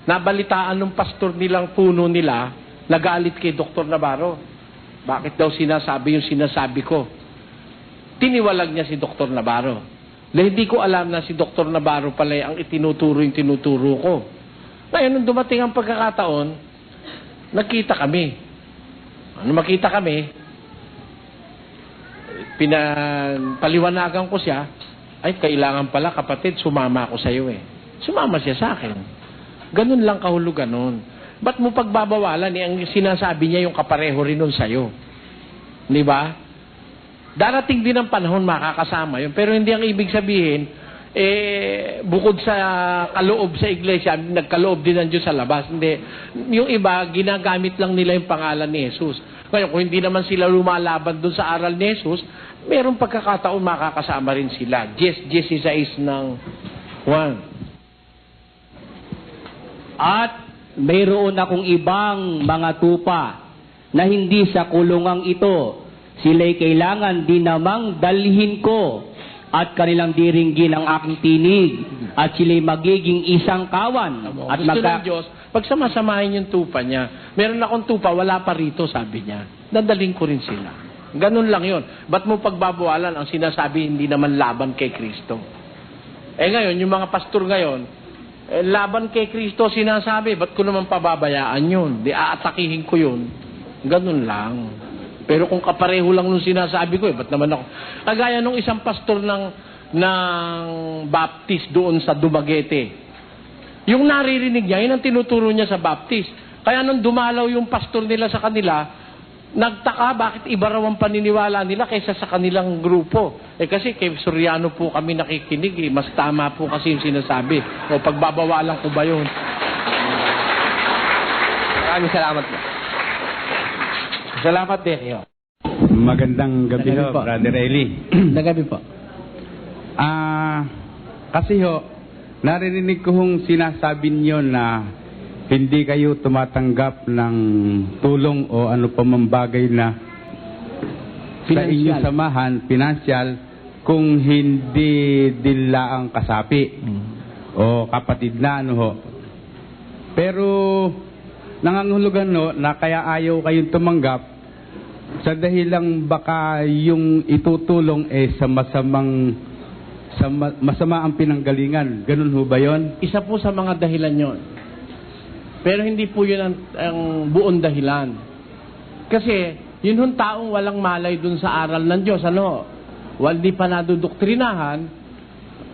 nabalitaan ng pastor nilang puno nila, nagalit kay Dr. Navarro. Bakit daw sinasabi yung sinasabi ko? Tiniwalag niya si Dr. Navarro. Dahil hindi ko alam na si Dr. Navarro pala ang itinuturo yung tinuturo ko. Ngayon, nung dumating ang pagkakataon, nakita kami. Ano makita kami, paliwanagan ko siya, ay, kailangan pala, kapatid, sumama ako sa iyo eh. Sumama siya sa akin. Ganun lang kahulugan nun. Ba't mo pagbabawalan? Ang sinasabi niya yung kapareho rin nun sa'yo. Di ba? Darating din ang panahon makakasama yun. Pero hindi ang ibig sabihin, bukod sa kaloob sa iglesia, nagkaloob din ang Diyos sa labas. Hindi. Yung iba, ginagamit lang nila yung pangalan ni Jesus. Kaya kung hindi naman sila lumalaban doon sa aral ni Jesus, merong pagkakataon makakasama rin sila. 16 ng 1. At mayroon akong ibang mga tupa na hindi sa kulungang ito. Sila'y kailangan din namang dalhin ko at kanilang diringgin ang aking tinig at sila'y magiging isang kawan. At gusto ng Diyos, pag samasamahin yung tupa niya, meron akong tupa, wala pa rito, sabi niya. Dadaling ko rin sila. Ganun lang yun. Ba't mo pagbabawalan ang sinasabi hindi naman laban kay Kristo? Ngayon, yung mga pastor ngayon, laban kay Kristo sinasabi, ba't ko naman pababayaan yun? Di aatakihin ko yun. Ganun lang. Pero kung kapareho lang nung sinasabi ko, ba't naman ako? Kagaya nung isang pastor ng Baptist doon sa Dumaguete. Yung naririnig niya, yun ang tinuturo niya sa Baptist. Kaya nung dumalaw yung pastor nila sa kanila, nagtaka bakit iba raw ang paniniwala nila kaysa sa kanilang grupo. Kasi kay Soriano po kami nakikinig. Mas tama po kasi yung sinasabi. O pagbabawalan ko ba yun? Maraming salamat po. Salamat din. Yo. Magandang gabi ho, Brother Eli. Nagabi po. Kasi ho, narinig ko hong sinasabi niyo na hindi kayo tumatanggap ng tulong o ano pa mang bagay na sa inyong samahan, pinansyal, kung hindi dila ang kasapi o kapatid na ano ho. Pero nangangahulugan no, na kaya ayaw kayong tumanggap sa dahilang baka yung itutulong sa masama ang pinanggalingan. Ganun ho ba yun? Isa po sa mga dahilan yon. Pero hindi po yun ang buong dahilan. Kasi yun hong taong walang malay dun sa aral ng Diyos, hindi pa nadudoktrinahan,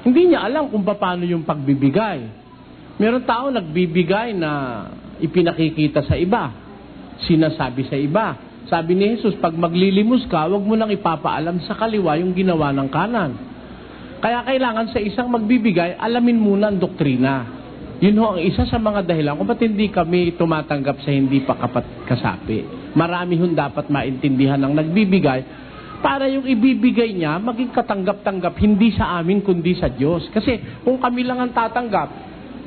hindi niya alam kung paano yung pagbibigay. Meron tao nagbibigay na ipinakikita sa iba, sinasabi sa iba. Sabi ni Jesus, pag maglilimos ka, huwag mo nang ipapaalam sa kaliwa yung ginawa ng kanan. Kaya kailangan sa isang magbibigay, alamin muna ang doktrina. Yun ho ang isa sa mga dahilan kung ba't hindi kami tumatanggap sa hindi pa kasapi. Marami hong dapat maintindihan ng nagbibigay para yung ibibigay niya maging katanggap-tanggap hindi sa amin kundi sa Diyos. Kasi kung kami lang ang tatanggap,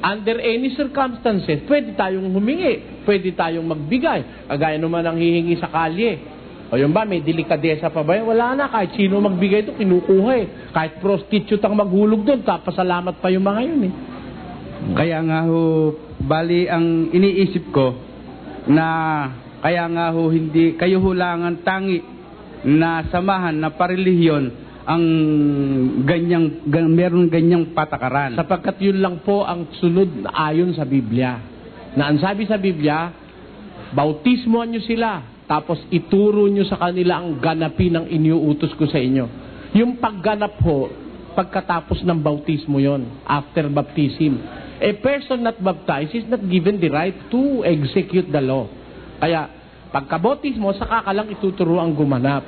under any circumstances, pwede tayong humingi, pwede tayong magbigay. Kagaya naman ang hihingi sa kalye. O yun ba, may delikadesa pa ba yun? Wala na, kahit sino magbigay ito, kinukuha eh. Kahit prostitute ang maghulog doon, pasalamat pa yung mga yun eh. Kaya nga ho, bali ang iniisip ko na kaya nga ho hindi kayo hulangan tangi na samahan na parelihiyon ang meron ganyang patakaran. Sapagkat yun lang po ang sunod na ayon sa Biblia. Na ang sabi sa Biblia, bautismoan nyo sila, tapos ituro nyo sa kanila ang ganapin ng iniuutos ko sa inyo. Yung pagganap ho, pagkatapos ng bautismo yon, after baptism. A person not baptized is not given the right to execute the law. Kaya, pagkabotismo, saka ka lang ituturo ang gumanap.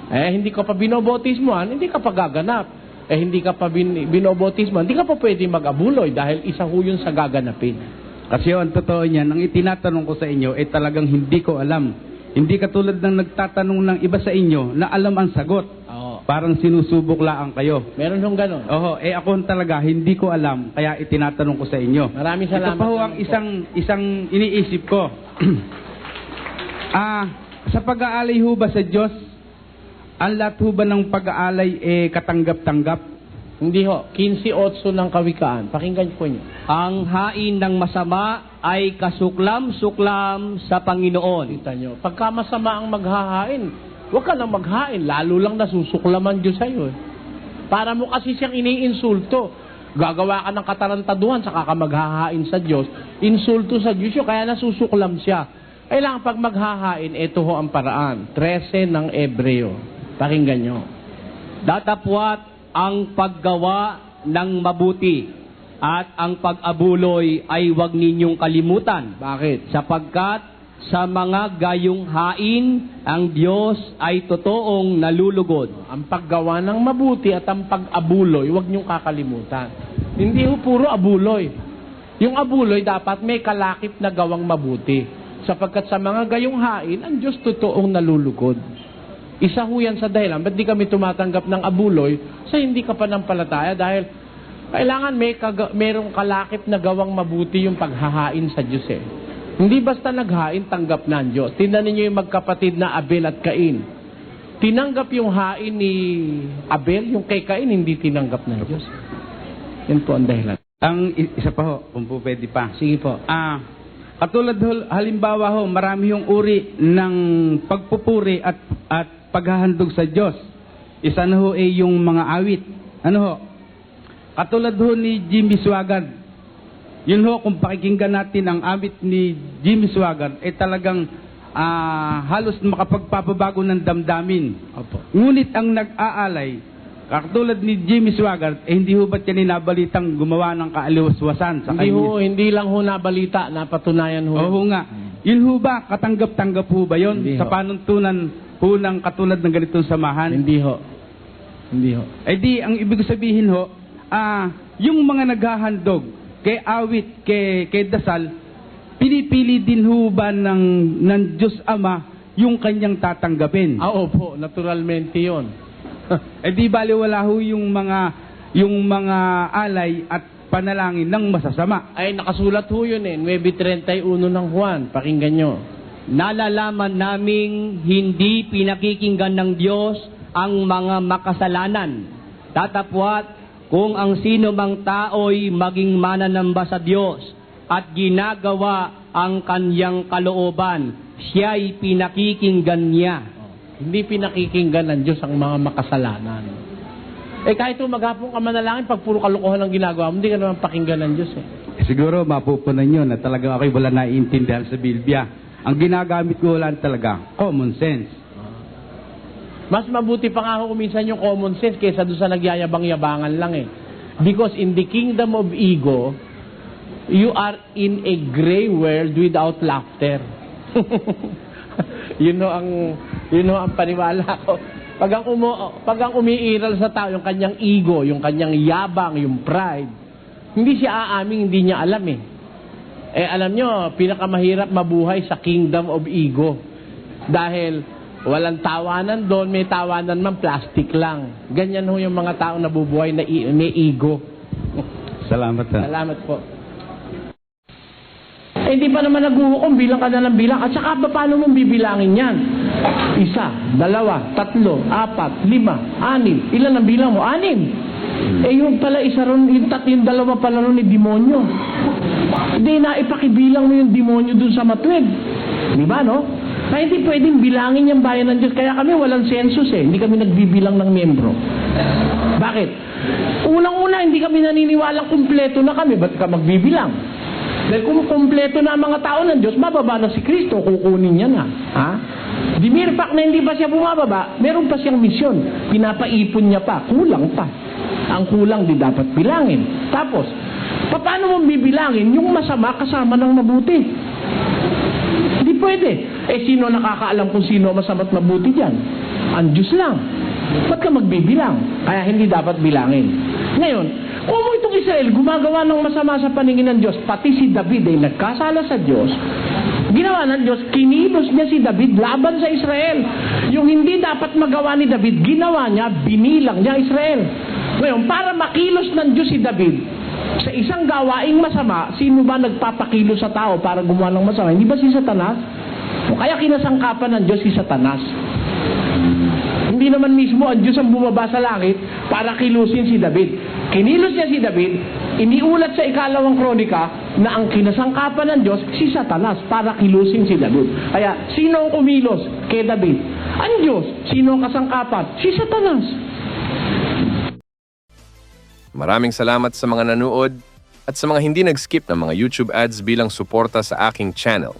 Hindi ka pa binobotismoan, hindi ka pa gaganap. Hindi ka pa binobotismoan, hindi ka pa pwede mag-abuloy dahil isa ho yun sa gaganapin. Kasi ang totoo niyan, ang itinatanong ko sa inyo ay talagang hindi ko alam. Hindi katulad ng nagtatanong ng iba sa inyo na alam ang sagot. Parang sinusubok lang kayo. Meron hong ganon. Ako talaga hindi ko alam kaya itinatanong ko sa inyo. Maraming salamat. Ito pa ho ang isang iniisip ko. Sa pag-aalay ho ba sa Diyos, ang lahat ho ba ng pag-aalay katanggap-tanggap? Hindi ho. 15:8 ng Kawikaan. Pakinggan po niyo. Ang hain ng masama ay kasuklam-suklam sa Panginoon. Kita nyo. Pagka masama ang maghahain, huwag ka nang maghain. Lalo lang nasusuklaman Diyos sa'yo. Para mo kasi siyang iniinsulto. Gagawa ka ng katarantaduhan, saka ka maghahain sa Diyos. Insulto sa Diyos yun, kaya nasusuklam siya. Kailangan pag maghahain, ito ho ang paraan. 13 ng Ebreo. Pakinggan nyo. Datapwat ang paggawa ng mabuti at ang pag-abuloy ay huwag ninyong kalimutan. Bakit? Sapagkat sa mga gayong hain, ang Diyos ay totoong nalulugod. Ang paggawa ng mabuti at ang pag-abuloy, huwag niyong kakalimutan. Hindi ho puro abuloy. Yung abuloy dapat may kalakip na gawang mabuti. Sapagkat sa mga gayong hain, ang Diyos totoong nalulugod. Isa ho yan sa dahilan. Ba't di kami tumatanggap ng abuloy sa hindi ka pananampalataya? Dahil kailangan merong kalakip na gawang mabuti yung paghahain sa Diyos eh. Hindi basta naghain, tanggap na ang Diyos. Tingnan ninyo yung magkapatid na Abel at Cain. Tinanggap yung hain ni Abel, yung kay Cain, hindi tinanggap ng Diyos. Yan po ang dahilan. Ang isa pa ho, kung po pwede pa. Sige po. Katulad halimbawa ho, marami yung uri ng pagpupuri at paghahandog sa Diyos. Isa na ho yung mga awit. Ano ho? Katulad ho ni Jimmy Swaggart. Yun ho, kung pakikinggan natin ang awit ni Jimmy Swaggart, talagang halos makapagpapabago ng damdamin. Opo. Ngunit ang nag-aalay, katulad ni Jimmy Swaggart, hindi ho ba't yan inabalitang gumawa ng kaaliwaswasan sa kanya? Hindi lang ho nabalita, napatunayan ho. Oo nga. Yun ho ba, katanggap-tanggap ho ba yun? Hindi sa panuntunan ho ng katulad ng ganitong samahan? Hindi ho. Hindi ho. Di, ang ibig sabihin ho, yung mga naghahandog, kay awit, kay dasal, pinipili din ho ba ng Diyos Ama yung kanyang tatanggapin? Opo, naturalmente yun. Di baliwala ho yung mga alay at panalangin ng masasama. Ay, nakasulat ho yun 9:31 ng Juan. Pakinggan nyo. Nalalaman naming hindi pinakikinggan ng Diyos ang mga makasalanan. Tatapwat kung ang sino mang tao'y maging mananamba sa Diyos at ginagawa ang kanyang kalooban, siya'y pinakikinggan niya. Hindi pinakikinggan ng Diyos ang mga makasalanan. Kahit maghapon ka manalangin, pag puro kalokohan ang ginagawa mo, hindi ka naman pakinggan ng Diyos Siguro mapupunan nyo na talagang ako'y wala naiintindihan sa Biblia. Ang ginagamit ko lang talaga, common sense. Mas mabuti pa nga ako minsan yung common sense kaysa doon sa nagyayabang-yabangan lang Because in the kingdom of ego, you are in a gray world without laughter. Yun ang paniwala ko. Pag ang umiiral sa tao, yung kanyang ego, yung kanyang yabang, yung pride, hindi siya aaming, hindi niya alam alam nyo, pinakamahirap mabuhay sa kingdom of ego. Dahil walang tawanan doon, may tawanan man, plastic lang. Ganyan ho yung mga taong nabubuhay na may ego. Salamat ha. Salamat po. Hindi pa naman naghuhukom, bilang ka na ng bilang. At saka paano mong bibilangin yan? 1, 2, 3, 4, 5, 6. Ilan ang bilang mo? 6. Yung pala isa ron, yung dalawa pala ron ni demonyo. Hindi na ipakibilang mo yung demonyo dun sa matuwid. Di ba, no? Kaya hindi pwedeng bilangin yung bayan ng Diyos. Kaya kami walang census Hindi kami nagbibilang ng membro. Bakit? Unang-una, hindi kami naniniwalang kumpleto na kami. Ba't ka magbibilang? Dahil kung kumpleto na ang mga tao ng Diyos, mababa na si Kristo, kukunin niya na. Di mere fact na hindi pa siya bumababa, meron pa siyang misyon. Pinapaipon niya pa, kulang pa. Ang kulang di dapat bilangin. Tapos, Paano mo bibilangin yung masama kasama ng mabuti? Hindi pwede. Sino nakakaalam kung sino masama at mabuti dyan? Ang Diyos lang. Ba't ka magbibilang? Kaya hindi dapat bilangin. Ngayon, kung itong Israel gumagawa ng masama sa paningin ng Diyos, pati si David ay nagkasala sa Diyos, ginawa ng Diyos, kinilos niya si David laban sa Israel. Yung hindi dapat magawa ni David, ginawa niya, binilang niya Israel. Ngayon, para makilos ng Diyos si David, sa isang gawaing masama, sino ba nagpapakilos sa tao para gumawa ng masama? Hindi ba si Satanas? O kaya kinasangkapan ng Diyos si Satanas? Hindi naman mismo ang Diyos ang bumaba sa langit para kilusin si David. Kinilos niya si David, iniulat sa 2 Kronika na ang kinasangkapan ng Diyos si Satanas para kilusin si David. Kaya, sino ang kumilos kay David? Ang Diyos. Sino ang kasangkapan? Si Satanas. Maraming salamat sa mga nanood at sa mga hindi nag-skip ng mga YouTube ads bilang suporta sa aking channel.